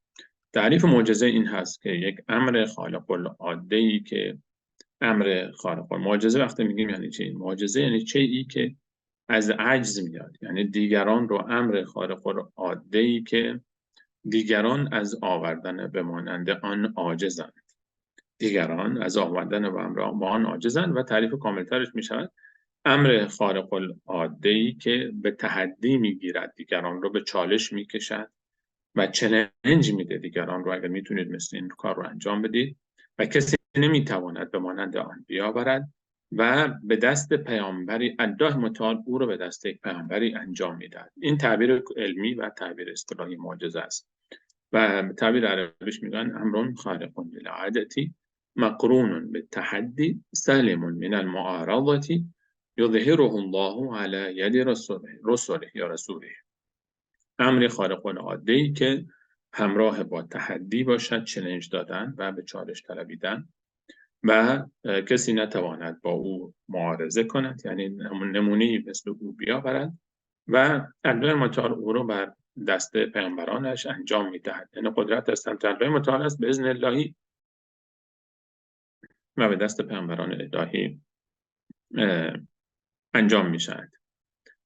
تعریف معجزه این هست که یک امر خارق العاده که امر خارق معجزه وقتی میگیم یعنی چی؟ معجزه یعنی چیزی که از عجز میاد، یعنی دیگران رو امر خارق العاده که دیگران از آوردن به مانند آن عاجزند. دیگران از آوردن به آن عاجزند و تعریف کاملترش میشود امر خارق العاده که به تحدی میگیرد، دیگران رو به چالش میکشد و چالش میده دیگران رو اگر میتونید مثل این کار رو انجام بدید و کسی نمیتواند به مانند آن بیاورد و به دست پیامبری الله متعال او رو به دست یک پیامبری انجام میدهد. این تعبیر علمی و تعبیر اصطلاحی معجزه است و تعبیر عربیش میگن امر خارق للعادة مقرون بالتحدي سالم من المعارضة یظهره الله علی ید رسوله یا رسوله. امر خارق العاده که همراه با تحدی باشد، چالش دادن و به چالش طلبیدن و کسی نتواند با او معارضه کند، یعنی نمونه‌ای مثل او بیاورد و الله متعال او رو بر دست پیامبرانش انجام میدهد. یعنی قدرت از سمت الله متعال است به اذن الهی و به دست پیامبران الهی انجام میشد.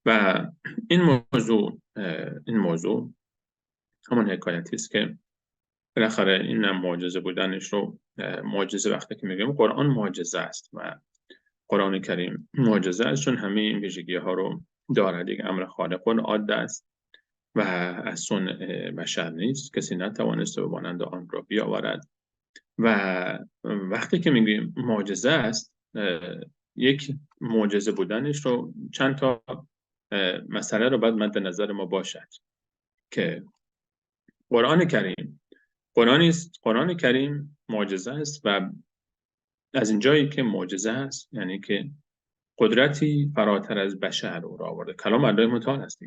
و این موضوع همون حکایتی است که بالاخره این معجزه بودنش رو معجزه وقتی که میگیم قرآن معجزه است و قرآن کریم معجزه است چون همه این ویژگی ها رو دارد. یک امر خارق العاده است و از صنع بشر نیست، کسی نتوانسته به مانند آن را بیاورد. و وقتی که میگیم معجزه است، یک معجزه بودنش رو چند تا مسئله رو باید مد نظر ما باشد که قرآن کریم معجزه است و از اینجایی که معجزه است یعنی که قدرتی فراتر از بشر او را آورده. کلام الله متعال است.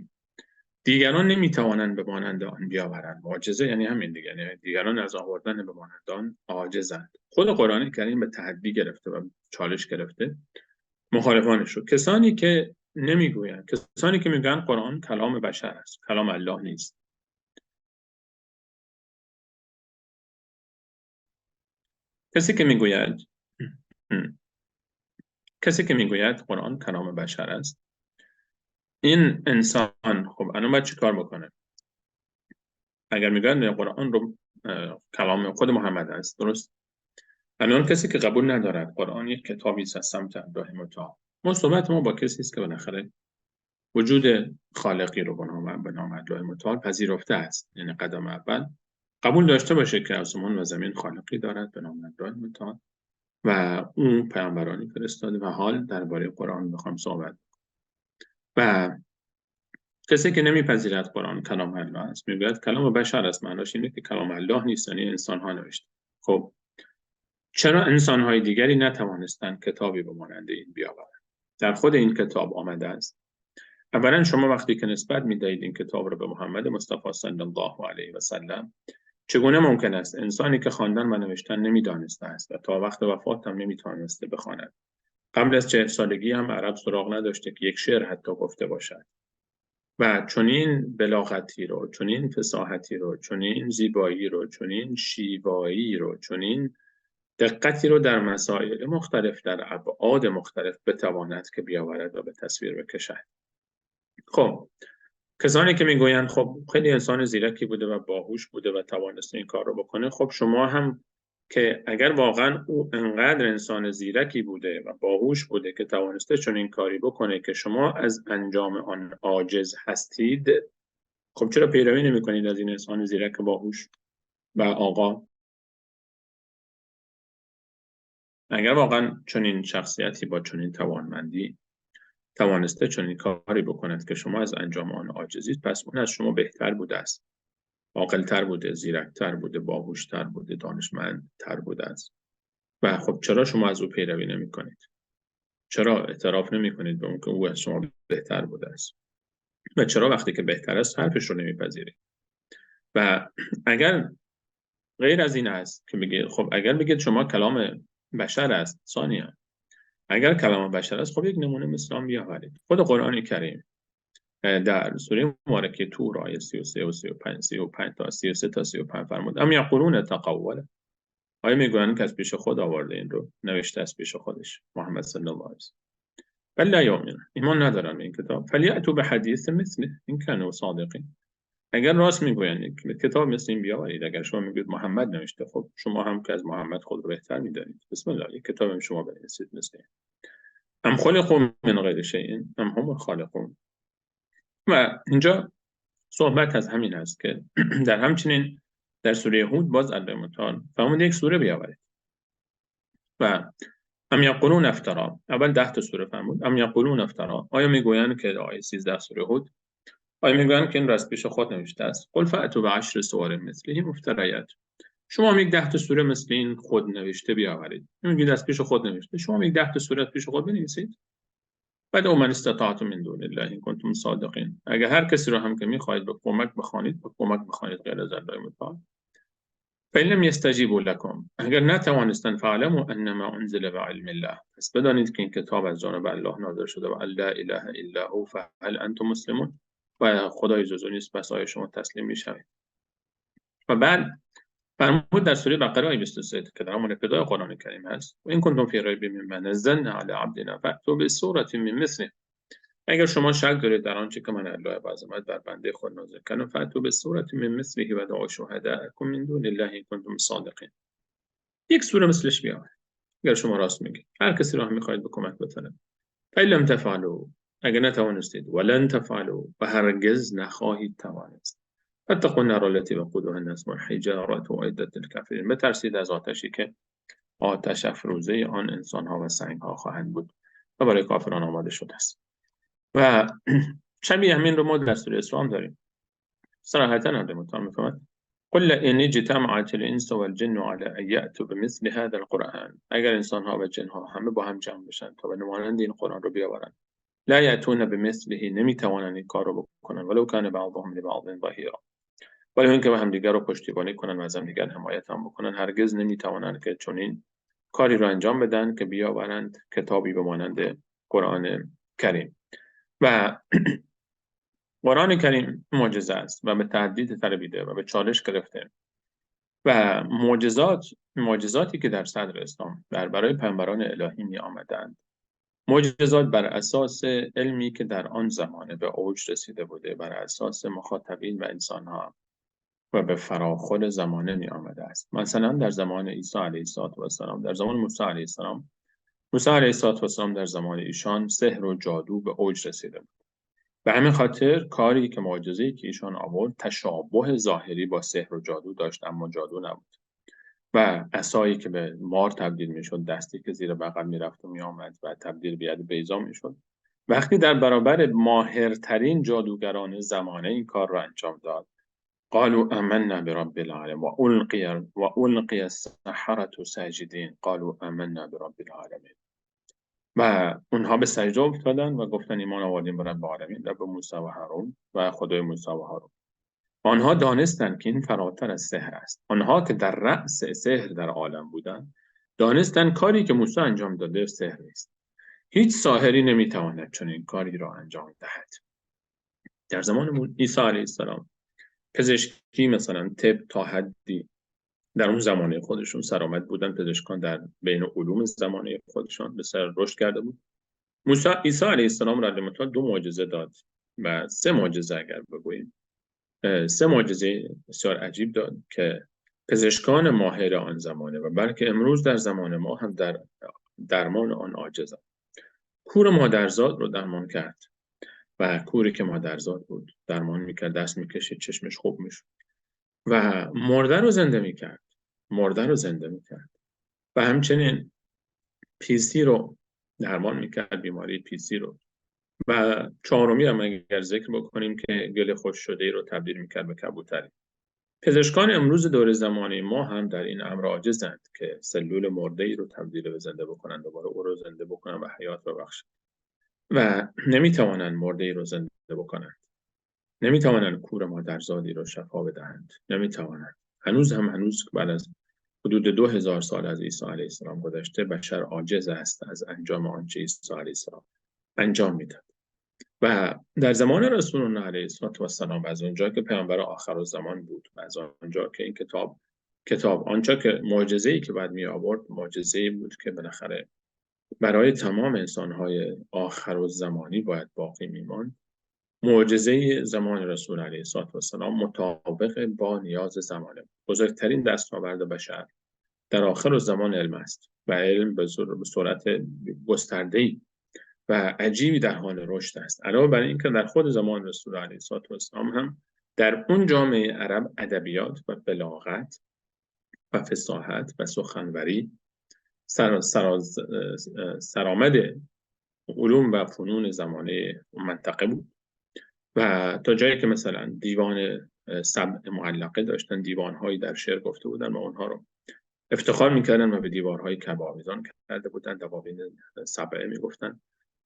دیگران نمیتوانند به مانند آن بیاورند. معجزه یعنی همین دیگه، یعنی دیگران از آوردن به مانند آن عاجزند. خود قرآن کریم به تحدی گرفته و چالش گرفته مخالفانش رو. کسانی که نمیگویند، کسانی که میگن قرآن کلام بشر است، کلام الله نیست. کسی که میگوید قرآن کلام بشر است، این انسان خب الان باید چی کار بکنه؟ اگر میگن قرآن رو کلام خود محمد است، درست؟ الان کسی که قبول ندارد قرآن یک کتابی است از سمت الله متعال، ما صحبت ما با کسی است که بالاخره وجود خالقی رو به نام الله متعال پذیرفته است. یعنی قدم اول قبول داشته باشه که آسمان و زمین خالقی دارد به نام الله متعال و اون پیامبرانی فرستاده و حال درباره قرآن میخوام صحبت. و کسی که نمیپذیرد قرآن کلام الله است، میگوید کلام بشر است، معناش اینه که کلام الله نیست، یعنی انسان ها نوشته. خب چرا انسان های دیگری نتوانستند کتابی به مانند این بیاورند؟ در خود این کتاب آمده است. اولا شما وقتی که نسبت میدهید این کتاب رو به محمد مصطفی صلی الله علیه و سلم، چگونه ممکن است انسانی که خواندن و نوشتن نمیدانسته است و تا وقت وفات هم نمیتوانسته بخواند، قبل از 40 سالگی هم عرب سراغ نداشته که یک شعر حتی گفته باشد و چنین بلاغتی رو، چنین فصاحتی رو، چنین زیبایی رو، چنین شیوایی رو، چنین دقتی رو در مسائل مختلف، در ابعاد مختلف بتواند که بیاورد و به تصویر بکشد. خب کسانی که میگویند خب خیلی انسان زیرکی بوده و باهوش بوده و توانسته این کار رو بکنه، خب شما هم که اگر واقعا او انقدر انسان زیرکی بوده و باهوش بوده که توانسته چنین کاری بکنه که شما از انجام آن عاجز هستید، خب چرا پیروی نمی‌کنید از این انسان زیرک باهوش و آقا؟ اگر واقعا چنین شخصیتی با چنین توانمندی توانسته چنین کاری بکند که شما از انجام آن عاجزید، پس اون از شما بهتر بوده است، عاقل‌تر بوده، زیرک‌تر بوده، باهوش‌تر بوده، دانشمندتر بوده است. و خب چرا شما از او پیروی نمی‌کنید؟ چرا اعتراف نمی‌کنید به اون که او از شما بهتر بوده است؟ و چرا وقتی که بهتر است حرفش رو نمیپذیرید؟ و اگر غیر از این است که بگید، خب اگر بگید شما کلام بشر است، ثانیاً اگر کلام بشر است، خب یک نمونه مثل آن بیاورید. خود قرآن کریم در سوره مبارکه طور آیه 33 و 35 تا 33 تا 35 فرمود ام یقولون تقوله، آیا میگویند که از پیش خود آورده این رو، نوشته از پیش خودش محمد صلی الله علیه و سلم. بل لا یؤمنون، ایمان ندارن به این کتاب. فلیأتوا بحدیث مثله ان کانوا صادقین، اگر راست میگویند که کتاب مثل این بیاورید. اگر شما میگید محمد نوشته، خب شما هم که از محمد خود رو بهتر میدانید، بسم الله، یک کتاب شما بنویسید مثل این. ام خلقوا من غیر شیء ام هم الخالقون. و اینجا صحبت از همین است که در همچنین در سوره هود باز الله متعال فرمود یک سوره بیاورید. و ام یقولون افترا، اول 10 تا سوره فرمود. ام یقولون افترا، آیا میگویند که آیه 13 سوره هود، آیا میگویند که این را از پیش خود نوشته است؟ قل فأتوا بعشر سور مثله مفتریات، شما هم یک 10 تا سوره مثل این خود نوشته بیاورید. میگید از پیش خود نوشته، شما هم یک 10 تا سوره از پیش خود بنویسید. بعد من استطعتم من دون الله ان کنتم صادقین، اگر هر کسی رو هم که میخواهید به کمک بخوانید، به کمک بخوانید غیر از الله متعال. فإن لم يستجيبوا لكم، اگر نتوانستن، فاعلموا انما انزل بعلم الله، پس بدانید که این کتاب از جانب الله نازل شده و لا اله الا هو فهل انتم مسلمون، و خدای جز او نیست، پس آیا شما تسلیم میشوید؟ و بعد فرمود در سوره بقره آیه 23 که در همون ابتدای قرآن کریم هست، و این کنتم فی ریب مما نزلنا علی عبدنا فأتوا بسورة من مثله، اگر شما شک دارید در آنچه که من الله عظمت بر بنده خود نازل کردم، فأتوا بسورة من مثله و دعوا شهداءکم من دون الله ان کنتم صادقین، یک سوره مثلش بیاورید اگر شما راست میگید، هر کسی را هم میخواهید به کمک بتونه. فإن لم تفعلوا، اگر نتوانستید، ولن تفعلوا، و هرگز نخواهید توانست، فاتقوا النار التي وقودها الناس والحجارة اعدت للكافرین، بترسید از آتشی که آتش افروزه آن انسان‌ها و سنگ‌ها خواهند بود و برای کافران آماده شده است. و شبیه همین رو ما در سوره اسراء داریم. صراحتاً الله متعال می‌فرماید قل ان اجتمعت الانس والجن على ان یأتوا بمثل هذا القرآن، اگر انسان‌ها و جن‌ها همه با هم جمع بشن تا به مانند این قرآن رو بیاورند، لا یأتون بمثله، نمی‌توانند این کار رو بکنن، ولو کان بعضهم لبعض ظهیرا، ولی اینکه به هم دیگر رو پشتیبانی کنن و از هم دیگر حمایت هم بکنن، هرگز نمی‌توانند که چنین کاری رو انجام بدن که بیاورند کتابی به مانند قرآن کریم. و قرآن کریم معجزه است و به تهدید تربیده و به چالش گرفته، و معجزاتی که در صدر اسلام برای پیامبران الهی می آمدند، معجزات بر اساس علمی که در آن زمانه به اوج رسیده بوده، بر اساس مخاطبین و انسانها و به فراخور زمانه می آمده است. مثلا در زمان عیسی علیه السلام، در زمان موسی علیه السلام، موسی علیه السلام در زمان ایشان سحر و جادو به اوج رسیده بود. به همین خاطر کاری که معجزه‌ای که ایشان آورد تشابه ظاهری با سحر و جادو داشت، اما جادو نبود. و عصایی که به مار تبدیل میشد، دستی که زیر بغل میرفت و میآمد و تبدیل به ید بیضا میشد. وقتی در برابر ماهرترین جادوگران زمانه این کار را انجام داد، قالوا آمنا برب العالمین و القی السحرة ساجدین قالوا آمنا برب العالمین، و اونها به سجده افتادن و گفتن ایمان آوردیم به رب العالمین، رب موسی و هارون و خدای موسی و هارون. آنها دانستند که این فراتر از سحر است. آنها که در رأس سحر در عالم بودند دانستند کاری که موسی انجام داده سحر است. هیچ ساحری نمیتواند چنین کاری را انجام دهد. در زمان عیسی علیه السلام پزشکی، مثلا طب، تا حدی در اون زمانه خودشون سرآمد بودن. پزشکان در بین علوم زمانه خودشان به سر رشد کرده بود. عیسی علیه السلام را الله 2 معجزه داد و 3 معجزه اگر بگوییم 3 معجزه بسیار عجیب داد که پزشکان ماهر آن زمانه و بلکه امروز در زمان ما هم در درمان آن عاجزند. کور مادرزاد رو درمان کرد و کوری که مادرزاد بود درمان میکرد، دست میکشید چشمش خوب میشد و مرده رو زنده میکرد. و همچنین پیسی رو درمان میکرد، بیماری پیسی رو. و چهارمی هم اگر ذکر بکنیم که گل خوش شده رو تبدیل میکرد به کبوتری. پزشکان امروز دور زمانی ما هم در این امر عاجزند که سلول مرده ای رو تبدیل به زنده بکنند، دوباره او رو زنده بکنند و حیات ببخشند و نمیتوانند مرده ای رو زنده بکنند. نمیتوانند کور مادرزادی رو شفا بدهند. نمیتوانند. هنوز بعد از حدود 2000 سال از عیسی علیه السلام گذشته، بشر عاجز است از انجام آنچه عیسی علیه السلام انجام میداد. و در زمان رسول الله علیه السلام، از اونجا که پیامبر آخرالزمان بود و از اونجا که این کتاب آنجا که معجزه‌ای که بعد می آورد معجزه‌ای بود که بالاخره برای تمام انسان‌های آخرالزمانی باید باقی می‌ماند. معجزه زمان رسول علیه السلام مطابق با نیاز زمانه. بزرگترین دستاورد بشر در آخر زمان علم است و علم به صورت گسترده‌ای و عجیبی در حال رشد است. علاوه بر اینکه در خود زمان رسول علیه السلام هم در اون جامعه عرب ادبیات و بلاغت و فصاحت و سخنوری سرآمد علوم و فنون زمانه منطقه بود و تا جایی که مثلا دیوان سبع معلقه داشتن، دیوانهایی در شعر گفته بودن و اونها رو افتخار میکردن و به دیوارهای کباویزان کرده بودن، دواوین سبعه میگفتن.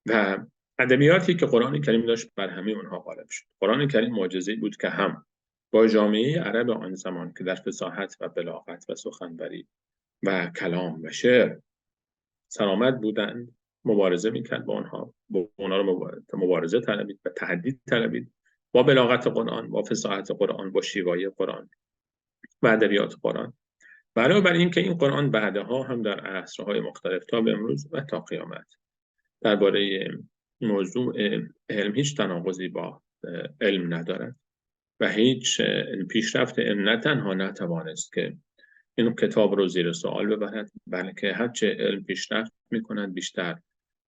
و ادبیاتی که قرآن کریم داشت بر همه اونها غالب شد. قرآن کریم معجزه‌ای بود که هم با جامعه عرب آن زمان که در فصاحت و بلاغت و سخنوری و کلام و شعر سرآمد بودند مبارزه میکرد با اونها رو مبارزه طلبید و تحدی طلبید با بلاغت قرآن، با فصاحت قرآن، با شیوایی قرآن و ادبیات قرآن. علاوه بر این که این قرآن بعدها هم در عصرهای مختلف تا به امروز و تا قیامت درباره موضوع علم هیچ تناقضی با علم ندارد و هیچ پیشرفت علم نه تنها نتوانست که این کتاب رو زیر سوال ببرد، بلکه هرچه علم پیشرفت میکند بیشتر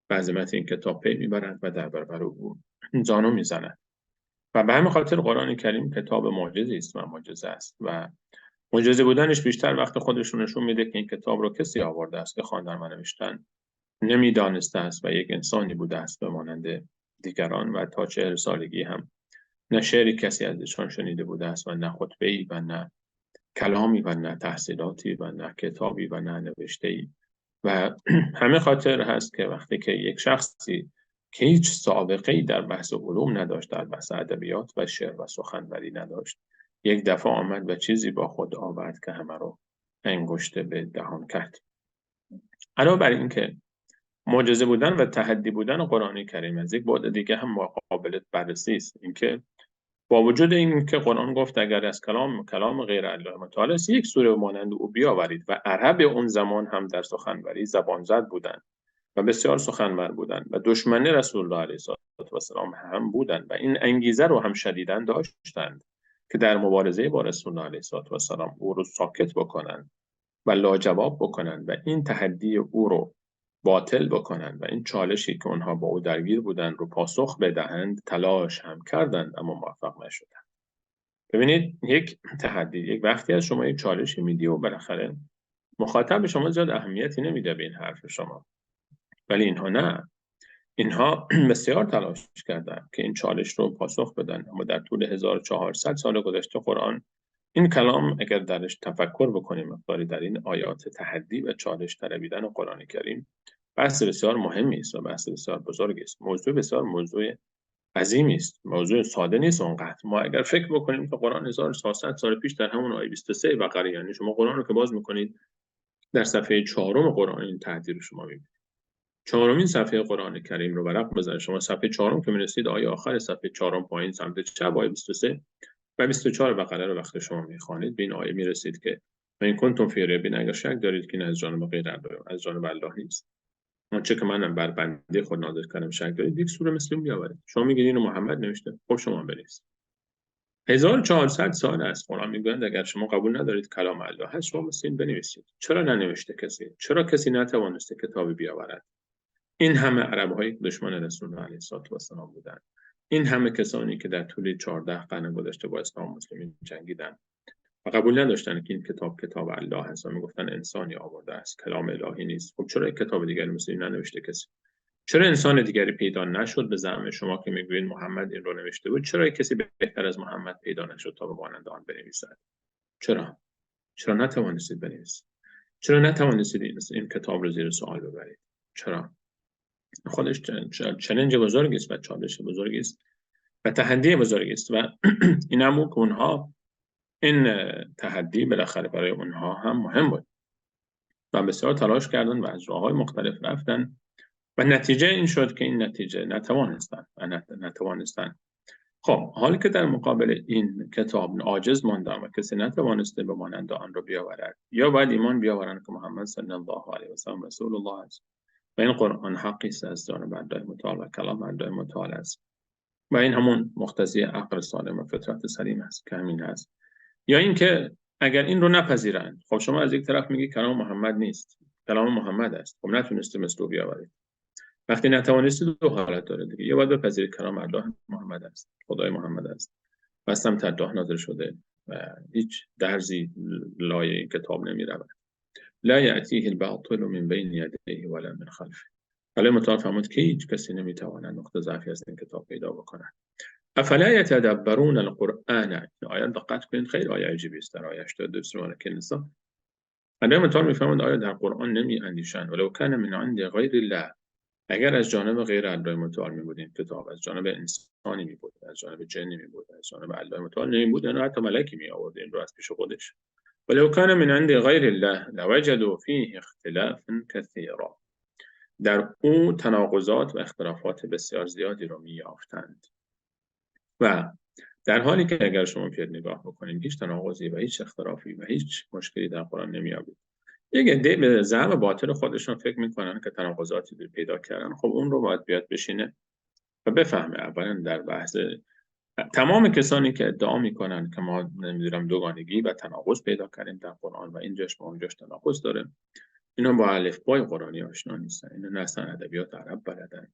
به عظمت این کتاب پی میبرد و در برابر او زانو میزند. و به همین خاطر قرآن کریم کتاب معجزه‌ای است و معجزه است و معجزه بودنش بیشتر وقت خودش نشون میده که این کتاب رو کسی آورده است که خواندن و نوشتن نمیدانسته است و یک انسانی بوده است به مانند دیگران و تا 40 سالگی هم نه شعری کسی ازشان شنیده بوده است و نه خطبه‌ای و نه کلامی و نه تحصیلاتی و نه کتابی و نه نوشته‌ای. و همه خاطر هست که وقتی که یک شخصی که هیچ سابقه‌ای در بحث علوم نداشت، در بحث ادبیات و شعر و سخنوری نداشت، یک دفعه آمد و چیزی با خود آورد که همه رو انگشته به دهان کرد. علاوه بر این که معجزه بودن و تحدی بودن قرآن کریم از یک بعد دیگه هم قابل بررسی است. اینکه با وجود این که قرآن گفت اگر از کلام غیر الله متعال است یک سوره مانند او بیاورید و عرب اون زمان هم در سخنوری زبان زد بودند و بسیار سخنور بودند و دشمن رسول الله علیه السلام هم بودند و این انگیزه رو هم شدیداً داشتند که در مبارزه با رسول الله علیه السلام او رو ساکت بکنند و لاجواب بکنند و این تحدی او رو باطل بکنند و این چالشی که اونها با او درگیر بودند رو پاسخ بدهند، تلاش هم کردند اما موفق نشدند. ببینید یک تحدی، یک وقتی از شما یک چالشی میدی و بالاخره مخاطب شما زیاد اهمیتی نمیده به این حرف شما، ولی اینها نه، اینها بسیار تلاش کردند که این چالش رو پاسخ بدن. اما در طول 1400 سال گذشته قرآن این کلام اگر درش تفکر بکنیم مقداری در این آیات تحدی و چالش طلبیدن قرآن کریم، بحث بسیار مهمی است و بحث بسیار بزرگی است. موضوع بسیار موضوع عظیمی است. موضوع ساده نیست اونقدر. ما اگر فکر بکنیم که قرآن 1400 سال پیش در همون آیه 23 بقره، یعنی شما قرآن رو که باز میکنید در صفحه 4 قرآن این تحدی رو شما میبینید. 4مین صفحه قرآن کریم رو ورق بزنید، شما صفحه 4 که میرسید آیه آخر صفحه 4 پایین سمت چپ آیه 23 و 24 بقره رو وقتی شما میخوانید به این آیه میرسید که و این کنتم فی ریب، اگر شک دارید که این از جانب غیر الله، از جانب الله نیست، آنچه که منم بر بنده خود نازل کردم شک دارید، یک سوره مثل اون بیاورید. شما میگید اینو محمد نوشته، خب شما بنویسید. 1400 سال است قرآن میگوید اگر شما قبول ندارید کلام الله هست شما بسید بنویسید. چرا ننوشته کسی؟ چرا کسی نتوانسته کتابی بیاورد؟ این همه عرب‌های دشمن رسول الله علیه السلام بودند. این همه کسانی که در طول 14 قرن گذشته با اسلام مسلمین جنگیدند و قبول نداشتن که این کتاب الله هست و میگفتن انسانی آورده است، کلام الهی نیست. خب چرا کتاب دیگری مثل این ننوشته کسی؟ چرا انسان دیگری پیدا نشد به زعم شما که میگویید محمد این رو نوشته بود؟ چرا کسی بهتر از محمد پیدا نشد تا به مانند آن بنویسد؟ چرا نتوانستید بنویسید؟ چرا نتوانستید این کتاب رو زیر سوال ببرید؟ چرا؟ خودش چالش بزرگی است و چالش بزرگی است و تحدی بزرگی است و این هم که اونها این تحدی بالاخره برای اونها هم مهم بود و بسیار تلاش کردن و از راه‌های مختلف رفتن و نتیجه این شد که این نتیجه نتوانستن. خب حالی که در مقابل این کتاب عاجز ماندن و کسی نتوانسته به مانند آن رو بیاورد، یا باید ایمان بیاورند که محمد صلی الله علیه و سلم رسول الله است و این قرآن حقی است از جانب الله متعال و کلام الله متعال است و این همون مقتضی عقل سالم و فطرت سلیم است که همین است، یا اینکه اگر این رو نپذیرند، خب شما از یک طرف میگی کلام محمد نیست، کلام محمد است، خب نتونسته مثل او بیاورید. وقتی نتوانستید دو حالت داره دیگه، یا باید بپذیرید کلام الله محمد است، خدای محمد است و اصلا تداه نازل شده و هیچ درزی لای این کتاب نمیرود. لا یأتیه الباطل من بین یدیه ولا من خلفه. الله متعال فرمود که هیچ کسی نمیتواند نقطه ضعفی از این کتاب پیدا بکند. افلا یتدبرون القرآن. این آیه دقت کنید، خیلی آیه عجیبی است. در آیه 82 سوره النساء الله متعال میفرماید آیه در قرآن نمی اندیشند ولو کان من عند غیر الله. اگر از جانب غیر الله متعال می بود این کتاب، از جانب انسانی می بود، از جانب جنی می بود، از جانب الله متعال نمی بود، یعنی حتی ملکی می آورد این رو از پیش خودش. ولو کان من عند غیر الله لوجدوا فیه اختلافا کثیرا. در او تناقضات و اختلافات بسیار زیادی رو می یافتند. و در حالی که اگر شما بیاید نگاه بکنید هیچ تناقضی و هیچ اختلافی و هیچ مشکلی در قرآن نمی‌یابید. یک عده به زعم باطل خودشون فکر میکنن که تناقضاتی پیدا کردن، خب اون رو باید بیاد بشینه و بفهمه. اولا در بحث تمام کسانی که ادعا میکنن که ما نمیدونم دوگانگی و تناقض پیدا کردیم در قرآن و اینجاش ما اونجاش تناقض داره، اینا با الفبای قرآنی آشنا نیستن. اینا نه اصلا ادبیات عرب بلدن،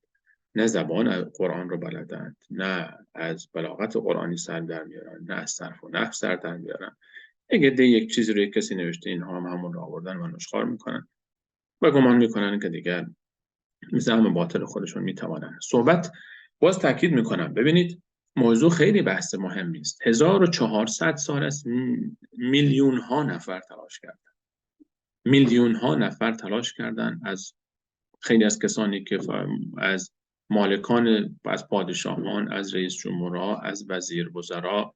نه زبان قرآن رو بلدن، نه از بلاغت قرآنی سر در میارن، نه از صرف و نحو سر در میارن. اگه یک چیزی رو کسی نوشته اینها هم همون رو آوردن و نشخوار میکنن و گمان میکنن که دیگر مثل همه باطل خودشون میتوانن. صحبت باز تاکید میکنم، ببینید موضوع خیلی بحث مهمی است. 1400 سال است میلیون ها نفر تلاش کردن، میلیون ها نفر تلاش کردن، از خیلی از کسانی که از مالکان، از پادشاهان، از رئیس جمهورها، از وزیر وزرا،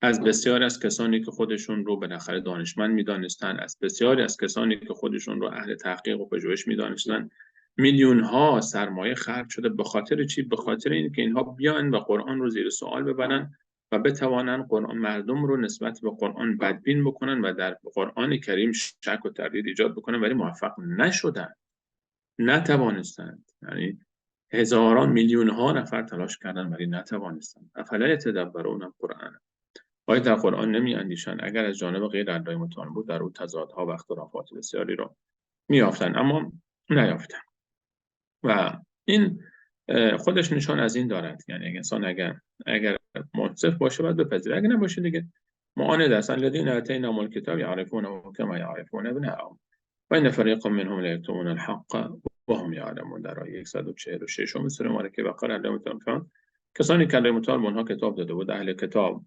از بسیاری از کسانی که خودشون رو بالاخره دانشمند میدانستن، از بسیاری از کسانی که خودشون رو اهل تحقیق و پژوهش میدانستن، میلیون ها سرمایه خرج شده. به خاطر چی؟ به خاطر اینکه اینها بیان و قرآن رو زیر سوال ببرن و بتوانن قرآن مردم رو نسبت به قرآن بدبین بکنن و در قرآن کریم شک و تردید ایجاد بکنن، ولی موفق نشدن، نتوانستند. یعنی هزاران میلیون ها نفر تلاش کردن ولی نتوانستند. افلا یتدبرون القرآن. آیا در قرآن نمی اندیشند اگر از جانب غیر الله متعال بود در او تضادها و اختلافات بسیاری رو میافتند، اما نیافتند. و این خودش نشان از این دارد، یعنی انسان اگر منصف باشه باید بپذیره، اگر نباشه دیگه معاند است. الذین آتیناهم الکتاب یعرفونه کما یعرفون ابناءهم و ان فریقا منهم لیکتمون الحق و هم یعلمون. در آیه 146 سوره مبارکه بقره الله متعال کسانی که الله متعال به آنها کتاب داده بود، اهل کتاب،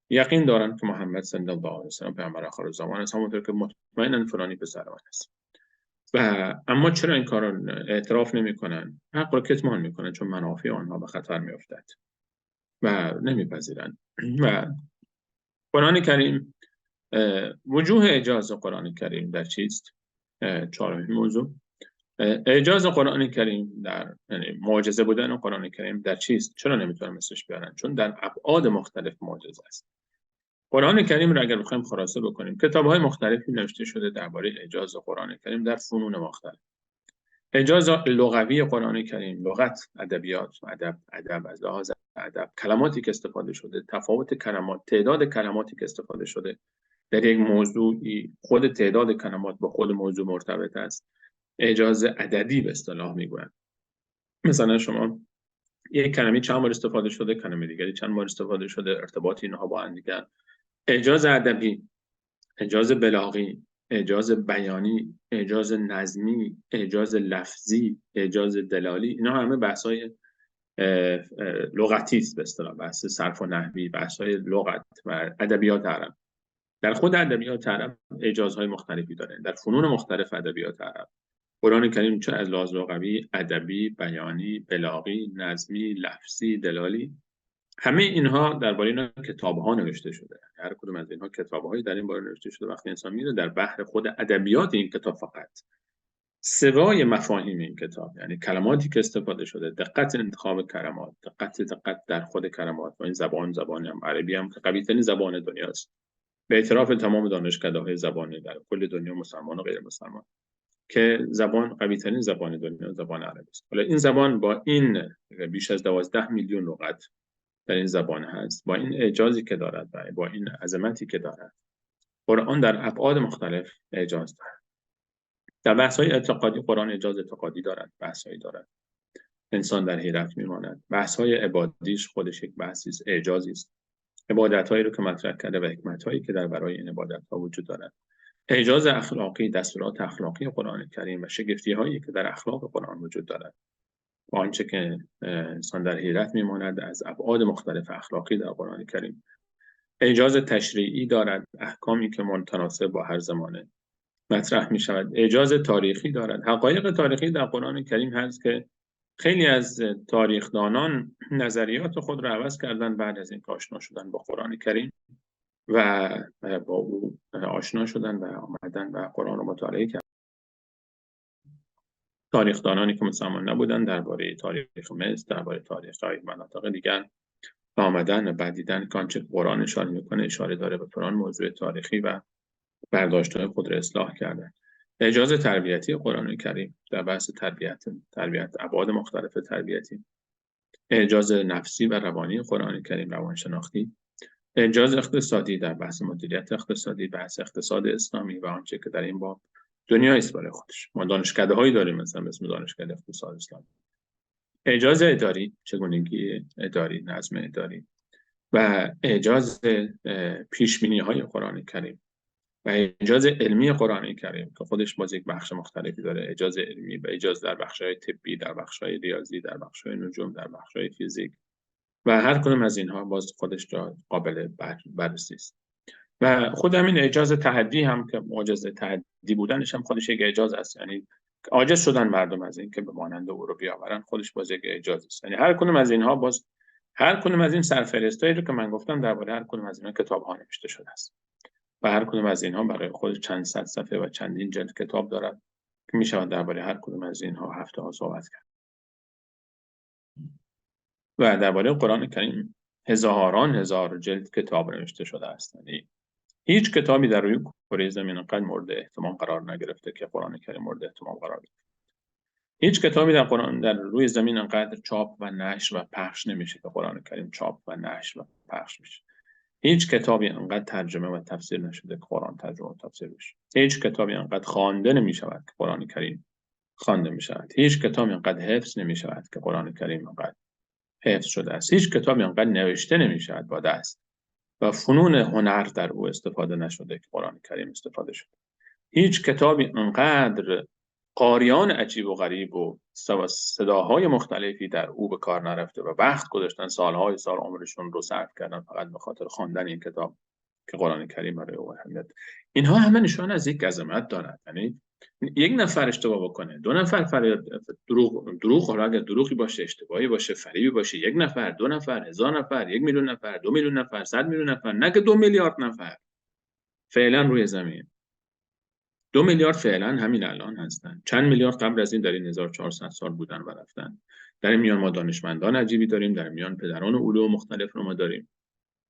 یقین دارند که محمد صلی الله علیه و سلم پیامبر آخر الزمان است، همونطور که مطمئنن فلانی پسر من است. و اما چرا این کار رو اعتراف نمی‌کنن؟ حق رو کتمان می‌کنن چون منافع آنها به خطر می‌افتد و نمی‌پذیرند. و قرآن کریم، وجوه اعجاز قرآن کریم در چیست؟ چهارمین موضوع، اعجاز قرآن کریم در، یعنی معجزه بودن قرآن کریم در چیست؟ چرا نمیتونن مثلش بیارن؟ چون در ابعاد مختلف معجزه است. قرآن کریم رو اگر بخوایم خلاصه بکنیم، کتاب‌های مختلفی نوشته شده درباره اعجاز قرآن کریم در فنون مختلف. اعجاز لغوی قرآن کریم، لغت، ادبیات، ادب از لحاظ ادب، کلماتی که استفاده شده، تفاوت کلمات، تعداد کلماتی که استفاده شده در یک موضوعی، خود تعداد کلمات با خود موضوع مرتبط است، اعجاز ادبی به اصطلاح میگویند. مثلا شما یک کلمه چند بار استفاده شده، کلمه دیگری چند بار استفاده شده، ارتباط اینها با هم دیگر، اعجاز ادبی، اعجاز بلاغی، اعجاز بیانی، اعجاز نظمی، اعجاز لفظی، اعجاز دلالی، اینا همه بحث‌های لغتی است به اصطلاح، بحث صرف و نحوی، بحث‌های لغت و ادبیات عرب. در خود ادبیات عرب اعجازهای مختلفی داره. در فنون مختلف ادبیات عرب قرآن کریم چه از لحاظ لغوی، ادبی، بیانی، بلاغی، نظمی، لفظی، دلالی، همه اینها درباره اینا کتاب‌ها نوشته شده. هر کدوم از اینها کتاب‌هایی در این باره نوشته شده. وقتی انسان میره در بحر خود ادبیات این کتاب، فقط سوای مفاهیم این کتاب، یعنی کلماتی که استفاده شده، دقت انتخاب کلمات، دقت در خود کلمات، و این زبان هم عربی هم که قوی‌ترین زبان دنیاست به اعتراف تمام دانشکده‌های زبانی در کل دنیا، مسلمان و غیر مسلمان، که زبان قوی‌ترین زبان دنیا زبان عربی است. حالا این زبان با این بیش از 12 میلیون لغت در این زبان هست، با این اعجازی که دارد و با این عظمتی که دارد، قرآن در ابعاد مختلف اعجاز دارد. در بحث‌های اعتقادی قرآن اعجاز اعتقادی دارد، بحث‌هایی دارد انسان در حیرت میماند. بحث‌های عبادیش خودش یک بحثی است، اعجازی است. عبادت‌هایی رو که مطرح کرده و حکمت‌هایی که در برای این عبادت‌ها وجود دارد. اعجاز اخلاقی، دستورات اخلاقی قرآن کریم و شگفتی‌هایی که در اخلاق قرآن وجود دارد، با آنچه که انسان در حیرت میماند از ابعاد مختلف اخلاقی در قرآن کریم. اعجاز تشریعی دارد، احکامی که متناسب با هر زمانه مطرح می شود. اعجاز تاریخی دارد، حقایق تاریخی در قرآن کریم هست که خیلی از تاریخدانان نظریات خود را عوض کردن بعد از اینکه آشنا شدن با قرآن کریم و با او آشنا شدن و آمدن و قرآن را مطالعه کردن. تاریخدانانی که مسلمان نبودن درباره تاریخ مصر، درباره تاریخ مناطق دیگر آمدن و بعد دیدن که آنچه قرآن اشاره میکنه اشاره داره به فلان موضوع تاریخی و برداشت‌های خود را اصلاح کردن. اعجاز تربیتی قرآن کریم در بحث تربیت ابعاد مختلف تربیتی، اعجاز نفسی و روانی قرآن کریم، روانشناختی، اعجاز اقتصادی در بحث مدیریت اقتصادی، بحث اقتصاد اسلامی و آنچه که در این باب دنیا است برای خودش. ما دانشکده‌هایی داریم مثلا اسم دانشکده اقتصاد اسلامی. اعجاز اداری، چگونگی اداری، نظم اداری و اعجاز پیش‌بینی‌های قرآن کریم و اعجاز علمی قرآن کریم که خودش باز یک بخش مختلفی داره، اعجاز علمی و اعجاز در بخش‌های طبی، در بخش‌های ریاضی، در بخش‌های نجوم، در بخش‌های فیزیک و هر کدوم از اینها باز خودش را قابل بررسی است. و خود همین اعجاز تحدی هم که معجزه تحدی بودنش هم خودش یک اعجاز است، یعنی عاجز شدن مردم از این که به مانند او رو بیاورن، خودش باز یک اعجاز است. یعنی هر کدوم از اینها باز هر کدوم از این سرفهرستایی رو که من گفتم درباره هر کدوم از اینها کتاب‌ها نوشته شده است و هر کدوم از اینها برای خودش چند صد صفحه و چندین جلد کتاب دارد که می‌شود درباره هر کدوم از اینها هفته‌ها صحبت کرد. و درباره قرآن کریم هزاران هزار جلد کتاب نوشته شده است. یعنی هیچ کتابی در روی کره زمین انقدر مورد اهتمام قرار نگرفته که قرآن کریم مورد اهتمام قرار گرفته. هیچ کتابی در روی زمین انقدر چاپ و نشر و پخش نمیشه که قرآن کریم چاپ و نشر و پخش میشه. هیچ کتابی انقدر ترجمه و تفسیر نشده که قرآن ترجمه و تفسیر بشه. هیچ کتابی انقدر خوانده نمیشود که قرآن کریم خوانده میشود. هیچ کتابی انقدر حفظ نمیشود که قرآن کریم انقدر حفظ شده است. هیچ کتابی انقدر نوشته نمیشود با دست و فنون هنر در او استفاده نشده که قرآن کریم استفاده شده. هیچ کتابی انقدر قاریان عجیب و غریب و صداهای مختلفی در او به کار نرفته و وقت گذاشتن سالهای سال عمرشون رو صرف کردن فقط به خاطر خواندن این کتاب که قرآن کریم برای او اهمیت. اینها همه نشان از یک عظمت دارد. یعنی یک نفر اشتباه بکنه، دو نفر دروغ اگر دروغی باشه، اشتباهی باشه، فریبی باشه، یک نفر، دو نفر، هزار نفر، 1 میلیون نفر، 2 میلیون نفر، 100 میلیون نفر، نه که 2 میلیارد نفر فعلا روی زمین. 2 میلیارد فعلا همین الان هستن. چند میلیارد قبل از این در این 1400 سال بودن و رفتن. در این میان ما دانشمندان عجیبی داریم، در میان پدران علوم مختلف رو ما داریم،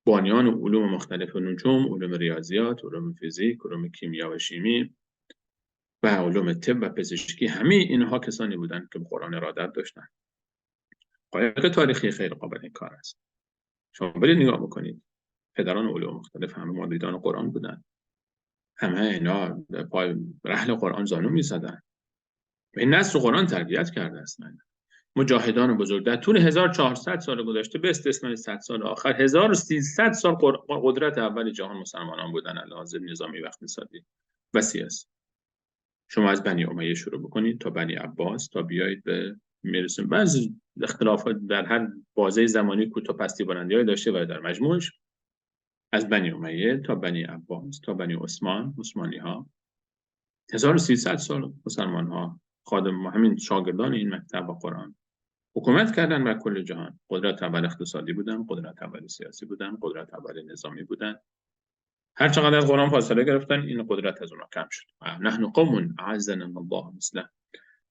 بانیان علوم مختلف، نجوم، علوم ریاضیات، علوم فیزیک، علوم کیمیا و شیمی و علوم طب و پزشکی. همه اینها کسانی بودند که به قرآن ارادت داشتند حقایق تاریخی غیر قابل انکار است. شما برید نگاه بکنید، پدران علوم مختلف همه مریدان قرآن بودن، همه اینا پای رحل قرآن زانو می‌زدن. این نسل قرآن تربیت کرده است. مجاهدان بزرگ در طول 1400 سال گذشته به استثنای 100 سال آخر 1300 سال قدرت اول جهان مسلمانان بودن لحاظ نظامی و اقتصادی و سیاسی. شما از بنی امیه شروع بکنید تا بنی عباس تا بیایید به میرسیم. بعضی اختلافات در هر بازه زمانی کوتاه پستی بلندی‌های داشته و در مجموعش از بنی امیه تا بنی عباس تا بنی عثمانی‌ها 1300 سال مسلمان‌ها خادم همین شاگردان این مکتب قرآن حکومت کردن بر کل جهان. قدرت اول اقتصادی بودن، قدرت اول سیاسی بودن، قدرت اول نظامی بودن. هر چقدر از قرآن فاصله گرفتن این قدرت از اونها کم شد. نحن قوم اعزنا الله مثله.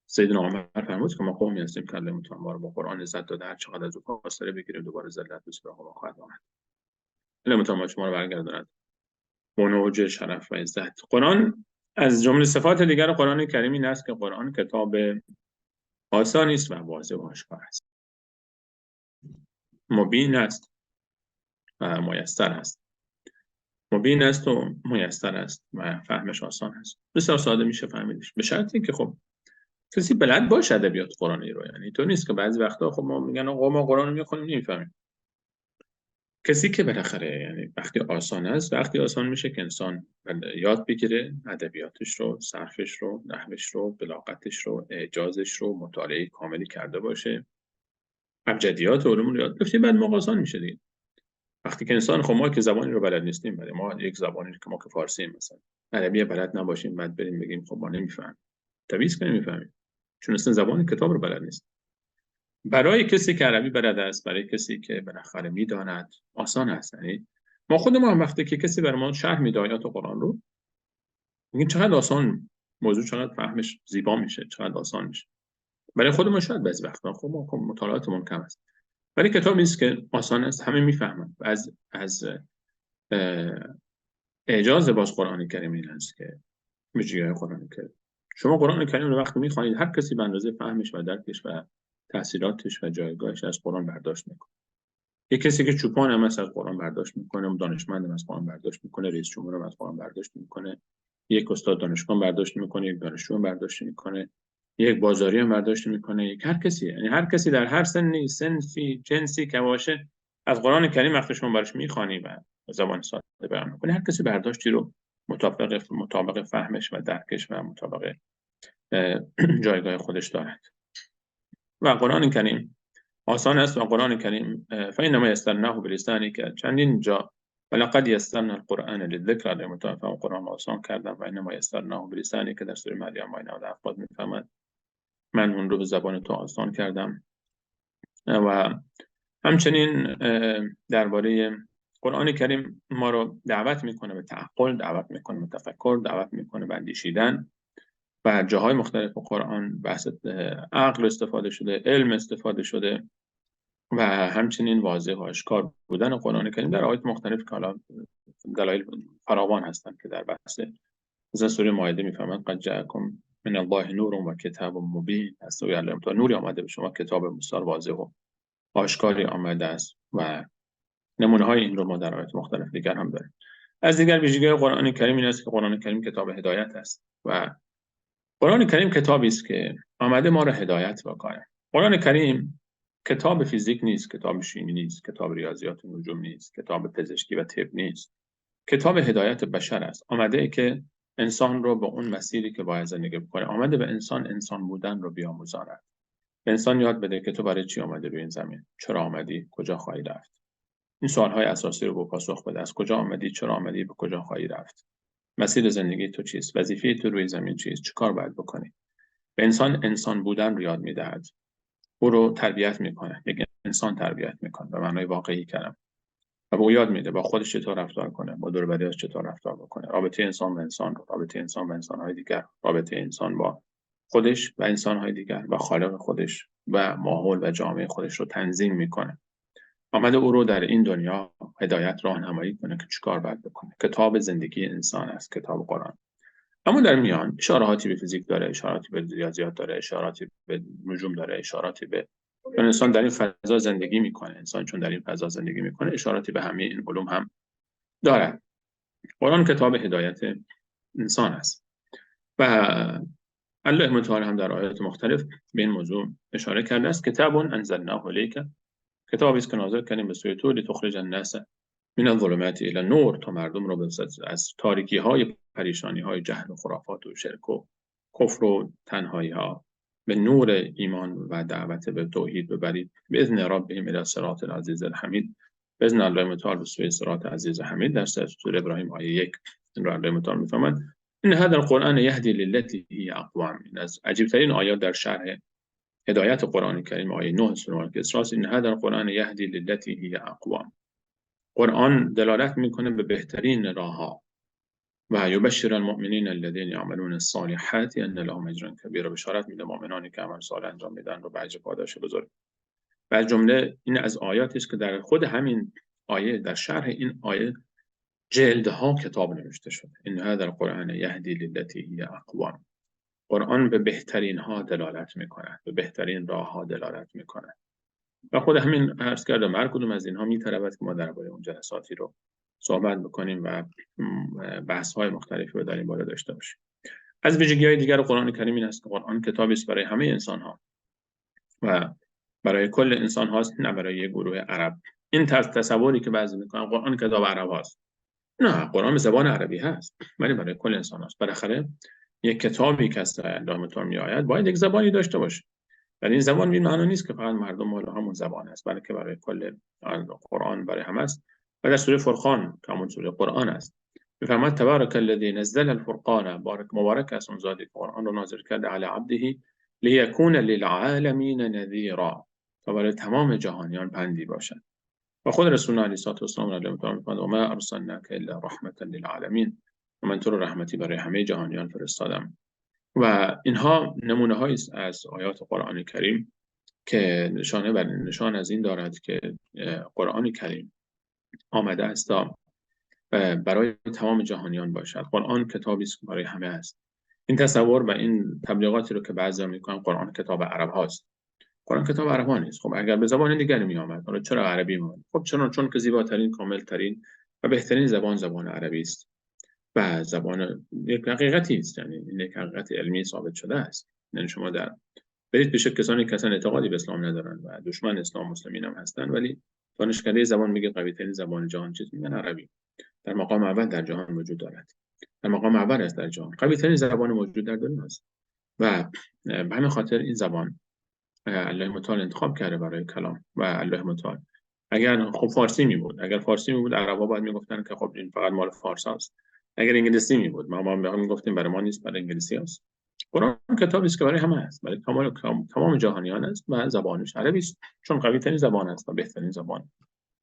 سیدنا عمر فرمود که ما قومی هستیم که الله متعال ما رو با قرآن عزت داده، هر چقدر از اون فاصله بگیریم دوباره ذلت به سراغ ما خواهد آمد. الله متعال شما رو برگرداند به اوج شرف و عزت. قرآن از جمله صفات دیگر قرآن کریم این است که قرآن کتاب آسانی است و واضح و آشکار است. مبین است و میسر است. مبین است و میسر است و فهمش آسان است. بسیار ساده میشه فهمیدش، به شرطی که خب کسی بلد باشه ادبیات قرآنی رو. یعنی تو نیست که بعضی وقتا خب ما میگن آقا ما قرآن رو میخونیم نمیفهمیم. کسی که بالاخره یعنی وقتی آسان است، وقتی آسان میشه که انسان یاد بگیره ادبیاتش رو، صرفش رو، نحوش رو، بلاغتش رو، اعجازش رو مطالعه کاملی کرده باشه، ابجدیات علوم رو یاد بگیره، بعد موقع آسان میشه دیگه. وقتی که انسان خب ما که زبانی رو بلد نیستیم، برای ما یک زبانی که ما که فارسی مثلا عربی بلد نباشیم بعد بریم بگیم خب ما نمیفهمیم، طبیعی است که نمیفهمیم چون اصلا زبان کتاب رو بلد نیست. برای کسی که عربی بلد است، برای کسی که بالاخره میداند آسان است. یعنی ما خود ما هم وقتی که کسی برای ما شرح میده آیات قرآن رو میگیم چقدر آسان موضوع، چقدر فهمش زیبا میشه، چقدر آسان میشه. برای خود ما شاید بعضی وقتا خب ما مطالعاتمون کم است، ولی کتابی است که آسان است، همه میفهمن. از اعجاز باز قرآن کریم این است که ویژگی‌های قرآن کریم، شما قرآن کریم رو وقتی میخوانید هر کسی به اندازه فهمش و درکش و تأثیراتش و جایگاهش از قرآن برداشت میکنه. یک کسی که چوپان هم از قرآن برداشت میکنه، دانشمند هم از قرآن برداشت میکنه، رئیس جمهور هم از قرآن برداشت میکنه، یک استاد دانشگاه برداشت میکنه، یک دانشجو هم برداشت میکنه، یک بازاری هم برداشت میکنه، یک هر کسی، یعنی هر کسی در هر سنی، صنفی، جنسی که باشه از قرآن کریم وقتی شما براش میخوانی و زبان ساده بیان میکنی، هر کسی برداشتی رو مطابق فهمش و درکش و مطابق جایگاه خودش دارد. و قرآن کریم آسان است و قرآن کریم فإنما یسرناه بلسانک چندین جا ولقد یسرنا القرآن للذکر لمتفهم قرآن آسان کردم و انما یسرناه بلسانک در سوره مریم آیه 90 میفهمد من اون رو به زبان تو آسان کردم. و همچنین درباره قرآن کریم ما رو دعوت میکنه به تعقل، دعوت میکنه به تفکر، دعوت میکنه به اندیشیدن. و جاهای مختلف قرآن بحث عقل استفاده شده، علم استفاده شده و همچنین واضح و آشکار بودن قرآن کریم در آیات مختلف که حالا دلایل فراوان هستند که در بحث مثلا سوره مائده میفهمند قد جاءکم من الله نور و کتاب مبین است و یعلم تا نوری آمده به شما، کتاب بسیار واضح و آشکاری آمده است و نمونه های این رو ما در آیات مختلف دیگر هم داریم. از دیگر ویژگی‌های قرآن کریم این است که قرآن کریم کتاب هدایت است و قرآن کریم کتابی است که آمده ما را هدایت بکنه. قرآن کریم کتاب فیزیک نیست، کتاب شیمی نیست، کتاب ریاضیات و نجوم نیست، کتاب پزشکی و طب نیست. کتاب هدایت بشر است. آمده که انسان رو به اون مسیری که باید زندگی بکنه، آمده به انسان بودن رو بیاموزاند. به انسان یاد بده که تو برای چی آمده روی این زمین؟ چرا آمدی؟ کجا خواهی رفت؟ این سوال‌های اساسی رو با پاسخ بده. از کجا آمدی؟ چرا آمدی؟ به کجا خواهی رفت؟ مسیر زندگی تو چیست؟ وظیفه تو روی زمین چیست؟ چیکار باید بکنی؟ به انسان بودن رو یاد میدهد. او رو تربیت میکنه، یک انسان تربیت میکنه به معنای واقعی کلمه. و به او یاد میده با خودش چطور رفتار کنه، با دور و بریاش چطور رفتار بکنه، رابطه انسان با انسان رو، رابطه انسان با انسان‌های دیگر، رابطه انسان با خودش و انسان‌های دیگر و خالق خودش و ماحول و جامعه خودش رو تنظیم میکنه. آمده او رو در این دنیا هدایت راهنمایی کنه که چیکار باید بکنه. کتاب زندگی انسان است کتاب قرآن. اما در میان اشاراتی به فیزیک داره، اشاراتی به ریاضیات داره، اشاراتی به نجوم داره، اشاراتی به چون انسان در این فضا زندگی میکنه، اشاراتی به همه این علوم هم دارد. قرآن کتاب هدایت انسان است و الله متعال هم در آیات مختلف به این موضوع اشاره کرده است. کتاب انزلناه الیک، کتابی است که نازل کردیم به سوی تو لتخرج الناس من الظلمات الی النور، تا مردم را از تاریکی های پریشانی های جهل و خرافات و شرک و کفر و تنهایی ها به نور ایمان و دعوت به توحید ببرید. باذن ربهم الی صراط العزیز الحمید، باذن الله متعال به سوی صراط عزیز و حمید. در سوره ابراهیم آیه 1 این را الله متعال میفرماید ان هذا القرآن یهدی للتی هی اقوم. این از عجیب ترین آیات در شرح هدایت قرآن کریم آیه 9 سوره الاسراء. ان هذا القرآن یهدی للتی هی اقوم، قرآن دلالت میکنه به بهترین راهها و یبشر المؤمنین الذین یعملون الصالحات ان لهم اجرا کبیرا، بشارت میده مؤمنانی که عمل صالح انجام میدن رو به اجر پاداش بزرگ. و از جمله این از آیاتی است که در خود همین آیه، در شرح این آیه جلدها کتاب نوشته شده. ان هذا القرآن یهدی للتی هی اقوم، قرآن به بهترین ها دلالت میکند، به بهترین راه ها دلالت میکند. و خود همین عرض کردم هر کدوم از اینها میترود که ما درباره اون جلساتی رو صحبت بکنیم و بحث های مختلفی رو در این باره داشته باشیم. از ویژگی‌های دیگر قرآن کریم این است که قرآن کتابی است برای همه انسان ها و برای کل انسان هاست، نه برای یک گروه عرب. این تصوری که بعضی میکنن قرآن کتاب عرب هاست، نه، قرآن به زبان عربی هست ولی برای کل انسان هاست. بالاخره یک کتابی که از الله متعال میآید باید یک زبانی داشته باشه. در این زبان این معنی نیست که فقط مردم مال همون زبان است، بلکه برای کل قرآن برای همه است. و در سوره فرقان که همون سوره قرآن است می‌فرماید تبارک الذی نزل الفرقان، مبارک است اون ذاتی که قرآن رو نازل کرده علی عبده لیکون للعالمین نذیرا، تا برای تمام جهانیان پندی باشد. و خود رسول الله علیه السلام را می‌فرماید و ما ارسلناک الا رحمتا للعالمین، و من تو رو رحمتی برای همه جهانیان فرستادم. و اینها نمونه‌هایی است از آیات قرآن کریم که نشان از این دارد که قرآن کریم آمده است تا برای تمام جهانیان باشد. قرآن کتابی است که برای همه است. این تصور و این تبلیغاتی رو که بعضیا میکنن قرآن کتاب عرب هاست، قرآن کتاب عرب ها نیست. خب اگر به زبان دیگری می آمد، حالا چرا عربی میاد؟ خب چون که زیباترین، کاملترین و بهترین زبان عربی است و زبان یک حقیقتی است، یعنی این یک حقیقت علمی ثابت شده است. یعنی شما برید پیش کسانی که اصلا اعتقادی به اسلام ندارن و دشمن اسلام مسلمین هم هستن، ولی دانشکده زبان میگه قوی ترین زبان جهان چیز، میگن عربی. در مقام اول در جهان وجود دارد، در مقام اول است در جهان، قوی ترین زبان موجود در دنیا است. و به همین خاطر این زبان الله متعال انتخاب کرده برای کلام. و الله متعال اگر خب فارسی می بود، عربا باید میگفتن که خب این فقط مال فارس است. اگر انگلیسی می بود ما میگفتیم برای ما نیست، برای انگلیسی است. قرآن کتابی است که برای همه است، برای تمام جهانیان است و زبانش عربی است، چون قوی ترین زبان است و بهترین زبان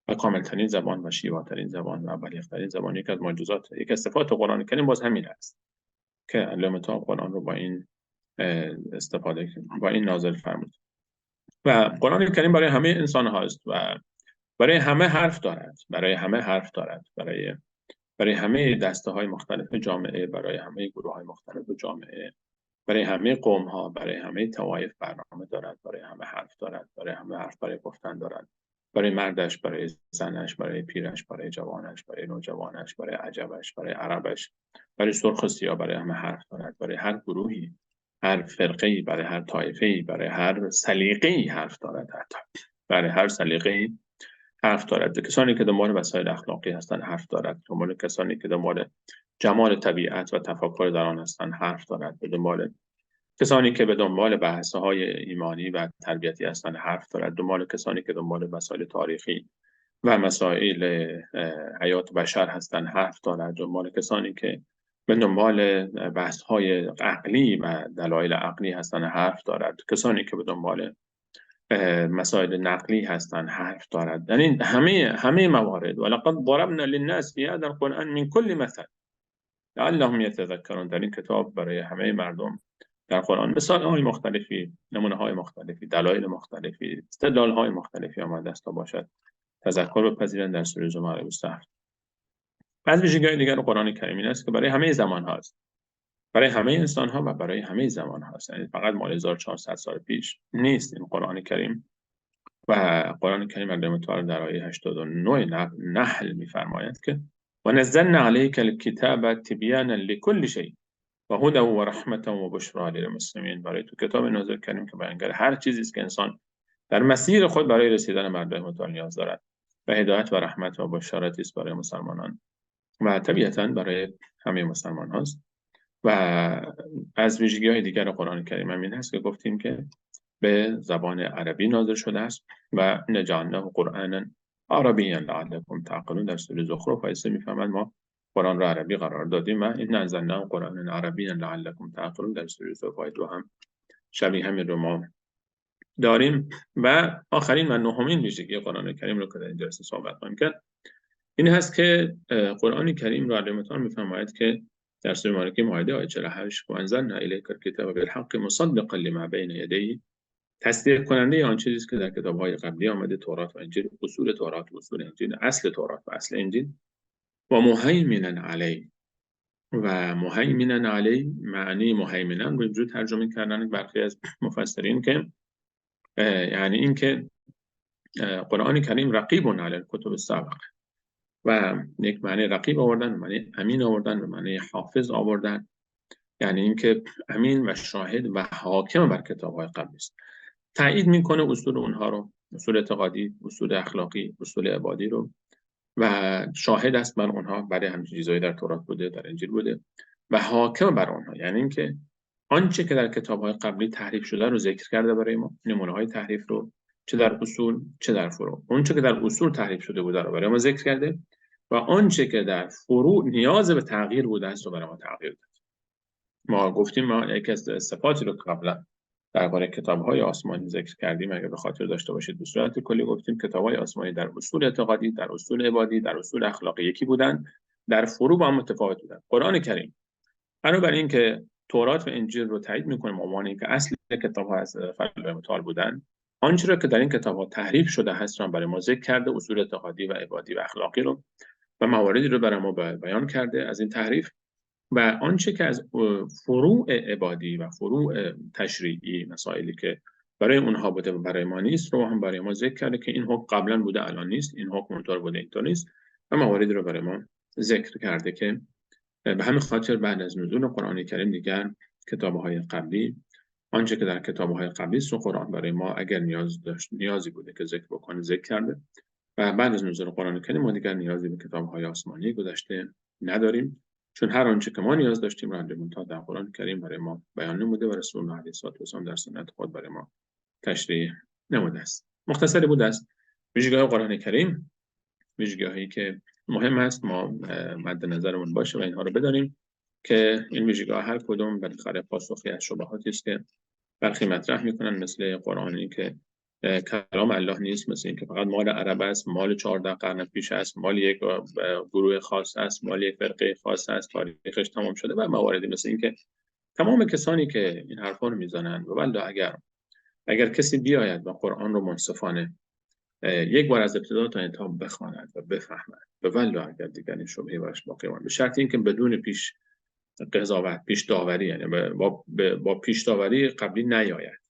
و کامل ترین زبان و شیواترین زبان و بلیغ ترین زبان. یک از معجزات، یک از صفات قرآن کریم باز همین است که الله متعال قرآن رو با این استفاده با این نازل فرمود. و قرآن کریم برای همه انسان هاست و برای همه حرف دارد، برای همه دسته های مختلف جامعه، برای همه گروه های مختلف جامعه، برای همه قوم ها، برای همه طوایف برنامه دارد، برای همه حرف دارد، برای گفتن دارد، برای مردش، برای زنش، برای پیرش، برای جوانش، برای نوجوانش، برای عجبش، برای عربش، برای سرخ و سیاه، برای همه حرف دارد. برای هر گروهی، هر فرقه‌ای، برای هر طایفه‌ای، برای هر سلیقه‌ای حرف دارد. حتی برای هر سلیقه‌ای حرف دارد. کسانی که دنبال وسایل اخلاقی هستند حرف دارد، دنبال کسانی که دنبال جمال طبیعت و تفکر در آن هستند حرف دارد، دنبال کسانی که به دنبال بحث‌های ایمانی و تربیتی هستند حرف دارد، دنبال کسانی که دنبال مسائل تاریخی و مسائل حیات بشر هستند حرف دارد، دنبال کسانی که به دنبال بحث‌های عقلی و دلایل عقلی هستند حرف دارد، کسانی که به دنبال مسائل نقلی هستند حرف دارد. یعنی همه موارد. ولقد ضربنا للناس في هذا القرآن من كل مثل لعلهم يتذكرون. در این کتاب برای همه مردم در قرآن مثال‌های مختلفی، نمونه‌های مختلفی، دلایل مختلفی، استدلال‌های مختلفی آمده است تا باشد تذکر بپذیرند. در سوره زمر 27. از ویژگی‌های دیگر قرآن کریم این است که برای همه زمان هاست، برای همه انسان ها و برای همه زمان هاست. یعنی فقط مال 1400 سال پیش نیست. این قرآن کریم و قرآن کریم علیه متعال در آیه 89 نحل می‌فرماید که و نزلنا علیک الکتاب تبیانا لکل شیء و هدی و رحمت و بشری للمسلمین. برای تو کتاب نازل کردیم که بیانگر هر چیزی است که انسان در مسیر خود برای رسیدن به الله متعال نیاز دارد و هدایت و رحمت و بشارتی است برای مسلمانان و طبیعتاً برای همه مسلمان هاست. و از ویژگی‌های دیگر قرآن کریم همین هست که گفتیم که به زبان عربی نازل شده است و نجعلناه قرآنا عربیا لعلکم تعقلون. در سوره زخرف آیه 3 میفهمند ما قرآن را عربی قرار دادیم و این نزلناه قرآنا عربیا لعلکم تعقلون در سوره زخرف آیه 2 هم شبیه همین رو ما داریم. و آخرین و نهمین ویژگی قرآن کریم رو که در این جلسه صحبت خواهیم کرد این هست که قرآن کریم را علیه متعال میفرماید که در سوره مائده آیه 48 و انزلنا الیک الکتاب بالحق مصدقا لما بین یدیه، تصدیق کننده آن چیزی است که در کتاب‌های قبلی آمده، تورات و انجیل، اصول تورات و اصول انجیل، اصل تورات و اصل انجیل، و مهیمنا علی. و مهیمنا علی معنی مهیمنا رو اینجور ترجمه کردن برخی از مفسرین که یعنی این که قرآن کریم رقیب علی الکتب السابقه و یک معنی رقیب آوردن، معنی امین آوردن و معنی حافظ آوردن، یعنی اینکه امین و شاهد و حاکم بر کتاب‌های قبلی است. تایید میکنه اصول اونها رو، اصول اعتقادی، اصول اخلاقی، اصول عبادی رو، و شاهد است بر اونها. برای همین چیزایی در تورات بوده، در انجیل بوده و حاکم بر اونها، یعنی اینکه آنچه که در کتاب‌های قبلی تحریف شده رو ذکر کرده برای ما، نمونه‌های تحریف رو، چه در اصول چه در فروع. اونچه که در اصول تحریف شده بوده رو برای ما ذکر کرده و آنچه که در فروع نیاز به تغییر بوده است رو برای ما تغییر داد. ما گفتیم ما یکی از صفاتی رو قبلا درباره کتاب‌های آسمانی ذکر کردیم، اگر به خاطر داشته باشید به صورت کلی گفتیم کتاب‌های آسمانی در اصول اعتقادی، در اصول عبادی، در اصول اخلاقی یکی بودن، در فروع با هم متفاوت بودن. قرآن کریم بنابراین اینکه تورات و انجیل رو تایید می‌کنیم به عنوان اینکه اصل کتاب‌ها از الله متعال بودن، آنچه را که در این کتاب‌ها تحریف شده هست را برای ما ذکر کرده، اصول اعتقادی و عبادی و اخلاقی رو و مواردی رو برای ما بیان کرده از این تحریف، و آنچه که از فروع عبادی و فروع تشریعی، مسائلی که برای اونها بوده و برای ما نیست رو هم برای ما ذکر کرده که این حکم قبلا بوده الان نیست، این حکم اونطور بوده اینطور نیست، و مواردی رو برای ما ذکر کرده که به همین خاطر بعد از نزول قرآن کریم دیگر کتاب‌های قبلی، آنچه که در کتاب‌های قبلی است، قرآن برای ما اگر نیازی بوده که ذکر بکنه ذکر کرده، و بعد از نزول قرآن کریم ما دیگر نیازی به کتاب‌های آسمانی گذشته نداریم، چون هر آنچه که ما نیاز داشتیم را علیه متعال در قرآن کریم برای ما بیان نموده و رسول الله علیه السلام در سنت خود برای ما تشریح نموده است. مختصری بود از ویژگی‌های قرآن کریم، ویژگی‌هایی که مهم است ما مد نظرمون باشه و اینها رو بدانیم که این ویژگی‌ها هر کدوم بالاخره پاسخی از شبهاتی است که برخی مطرح میکنن، مثل قرآنی که کلام الله نیست، مثل این که فقط مال عرب است، مال 14 قرن پیش است، مال یک گروه خاص است، مال یک فرقه خاص است، تاریخش تمام شده و مواردی مثل این که تمام کسانی که این حرفا رو میزنن و والله اگر کسی بیاید و قرآن رو منصفانه یک بار از ابتدا تا انتها بخواند و بفهمد و والله اگر دیگر این شبهه براش باقی مانده، به شرط اینکه بدون پیش قضاوت، پیش داوری، یعنی با پیش داوری قبلی نیاید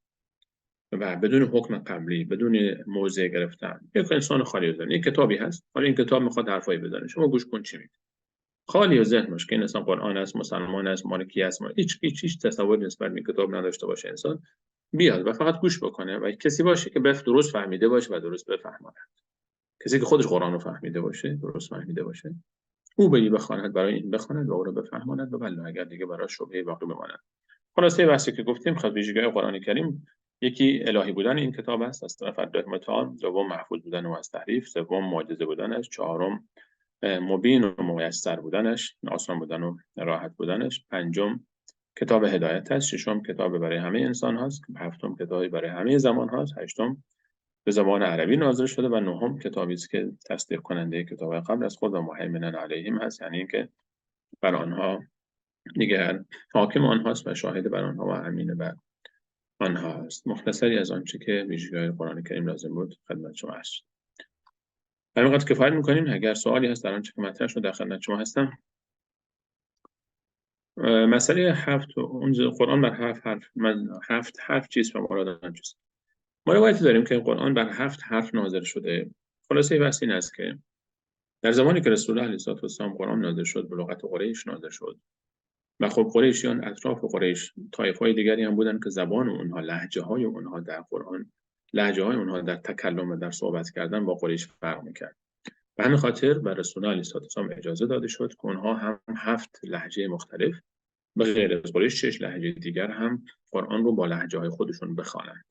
و بدون حکم قبلی، بدون موضع گرفتن، یک انسان خالی از ذهن، یک کتابی هست، حالا این کتاب میخواد حرفایی بزنه، شما گوش کن چی میگه، خالی از ذهن باشه که این انسان قرآن است، مسلمان است، مالکی است، هیچ تصور نسبت به کتاب نداشته باشه، انسان بیاد و فقط گوش بکنه و کسی باشه که درست فهمیده باشه و درست بفهمه، کسی که خودش قرآن رو فهمیده باشه، درست فهمیده باشه، او بخواند، برای این بخواند و او رو بفهماند و والله اگر دیگه برای شبهه باقی بماند. خلاصه بحثی که گفتیم خب ویژگی‌های قرآن کریم، یکی الهی بودن این کتاب است از طرف الله متعال، دوم محفوظ بودن و از تحریف، سوم معجزه بودنش، چهارم مبین و میسر بودنش، آسان بودن و راحت بودنش، پنجم کتاب هدایت است، ششم کتاب برای همه انسان هست، هفتم کتابی برای همه زمان هست، هشتم به زبان عربی نازل شده و نهم کتابی است که تصدیق کننده کتاب قبل از خود و مهیمنا علیهم هست، یعنی اینکه بر آنها دیگر حاکم آنهاست و شاهد بر آنها و امین بر آنها است. مختصری از آنچه که ویژگی‌های قرآن کریم لازم بود خدمت شما هست. همینقدر کفایت می‌کنیم. اگر سوالی هست در آنچه که مطرح شد در خدمت شما هستم. مسئله هفت، اون قرآن بر هفت حرف چیست و مراد آن چیست؟ ما روایتی داریم که قرآن بر 7 حرف نازل شده. خلاصه بحث این است که در زمانی که رسول الله علیه السلام قرآن نازل شد، به لغت قریش نازل شد و خب قریشیان اطراف قریش طایف‌های دیگری هم بودن که زبان اونها، لهجه‌های اونها در قرآن، لهجه‌های اونها در تکلم و در صحبت کردن با قریش فرق می‌کرد. به همین خاطر بر رسول الله علیه السلام اجازه داده شد که اونها هم 7 لهجه مختلف به غیر از قریش 6 لهجه دیگر هم قرآن رو با لهجه‌های خودشون بخوانند.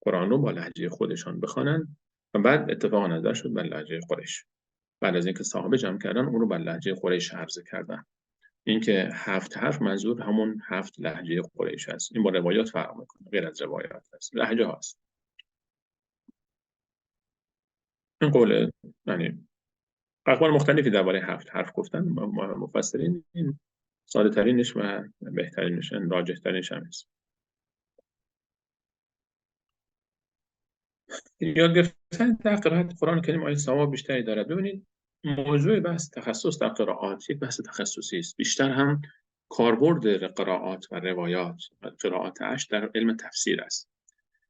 قرآن رو با لهجه خودشان بخوانند و بعد اتفاق نظر شد بر لهجه قریش. بعد از اینکه صحابه جمع کردن اون رو بر لهجه قریش عرضه کردن. اینکه 7 حرف منظور همون 7 لهجه قریش است. این با روایات فرق میکنه، غیر از روایات است، لهجه هاست. این قول یعنی اقوال مختلفی درباره 7 حرف گفتن مفسرین. این ساده ترینش و بهترینش، راجح ترینش هم است. یاد گرفتن در قرائت قرآن کریم آیه ثواب بیشتری دارد. ببینید موضوع بحث تخصص در قرائات یک بحث تخصصی است. بیشتر هم کاربرد قرائات و روایات و قرائات اش در علم تفسیر است.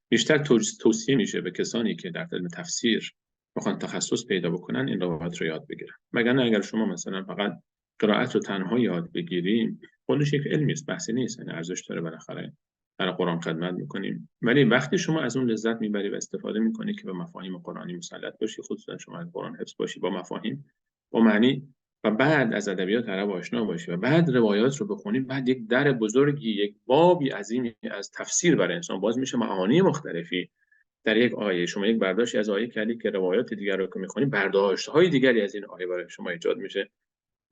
بیشتر توصیه میشه به کسانی که در علم تفسیر میخوان تخصص پیدا بکنن این روایات رو یاد بگیرن. مگر نه اگر شما مثلا فقط قرائت رو تنها یاد بگیریم، خودش یک علمی است، بحثی نیست، یعنی ارزش داره بالاخره در قرآن خدمت میکنیم. ولی وقتی شما از اون لذت میبری و استفاده میکنی که به مفاهیم قرآنی مسلط باشی، خصوصا شما از قرآن حفظ باشی، با مفاهیم، با معنی، و بعد از ادبیات عرب آشنا باشی و بعد روایات رو بخونی، بعد یک در بزرگی، یک بابی عظیمی از تفسیر برای انسان باز میشه. معانی مختلفی در یک آیه، شما یک برداشتی از آیه کردی که روایات دیگر رو که میخونی، برداشت‌های دیگری از این آیه برای شما ایجاد میشه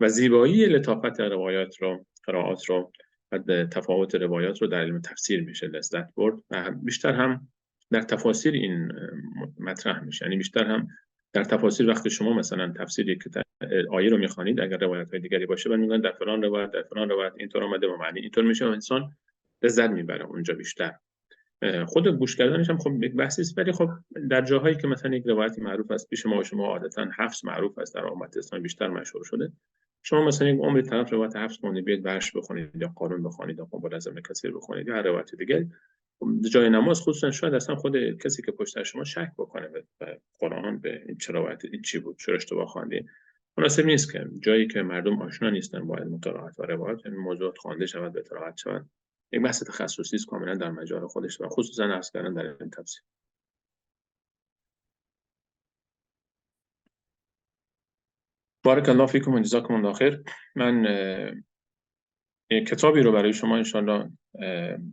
و زیبایی لطافت روایات رو، قرائات رو و تفاوت روایات رو در علم تفسیر میشه لذت برد و بیشتر هم در تفاسیر این مطرح میشه. یعنی بیشتر هم در تفاسیر وقتی شما مثلا تفسیر یک آیه رو میخوانید، اگر روایت‌های دیگری باشه بعد میگن در فلان روایت اینطور اومده و معنی اینطور میشه و انسان لذت میبره اونجا بیشتر. خود گوش کردنش هم خب یک بحثی است، ولی خب در جاهایی که مثلا یک روایتی معروف است پیش ما و شما، عادتا حفظ معروف است در امت اسلام بیشتر مشهور شده، شما مثلا یک عمر طرف روایت حفظ کنید، بیاید ورش بخونید یا قانون بخونید یا قنبله از ابن کثیر بخونید یا هر روایت دیگه، جای نماز خصوصا شاید اصلا خود کسی که پشت شما شک بکنه به قرآن، به این چه روایت این چی بود، چرا اشتباه خواندید. مناسب نیست که جایی که مردم آشنا نیستن با علم قرائت و روایت این موضوعات خوانده شود، به قرائت شود. یک بحث تخصصی است کاملا در مجال خودش و خصوصا عرض کردن در علم تفسیر. بارک الله فیکم و جزاکم الله خیر. من یک کتابی رو برای شما انشالله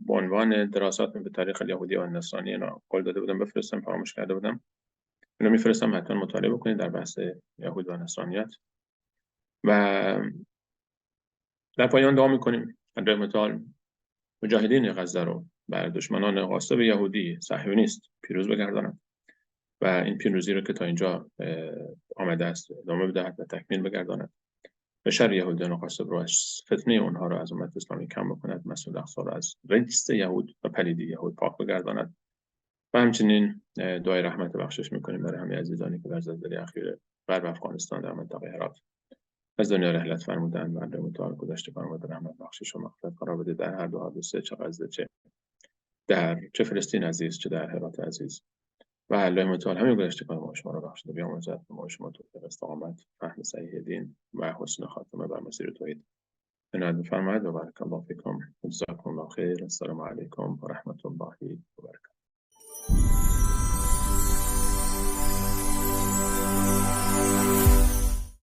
با عنوان دراسات به تاریخ الیهودی و نصرانی قول داده بودم بفرستم، فراموش کرده بودم. اینو میفرستم، حتما مطالعه بکنید در بحث یهود و نصرانیت. و در پایان دعا میکنیم الله متعال مجاهدین غزه رو بر دشمنان غاصب یهودی صهیونیست پیروز بگرداند و این پیروزی رو که تا اینجا آمده است ادامه بدهد و تکمیل بگرداند و شر یهودیان و غاصب رو، از فتنه اونها رو از امت اسلامی کم بکند، مسجد اقصی رو از رجس یهود و پلیدی یهود پاک بگرداند. و همچنین دعای رحمت و بخشش میکنیم برای همه عزیزانی که در زلزله اخیر غرب افغانستان در منطقه هرات از دنیا رحلت فرمودند و الله متعال گذشته فرمود رحمت بخشش و مغفرت قرار بده در هر دو حادثه، چه غزه چه فلسطین عزیز، چه در هرات عزیز. و الله متعال همین گذشتگان ما شما را بخشیده بیامرزد و ما شما توفیق استقامت، فهم صحیح دین و حسن خاتمه بر مسیر توحید عنایت بفرمایید. و بارک الله فیکم و جزاکم الله خیر. السلام علیکم و رحمت الله و برکاته.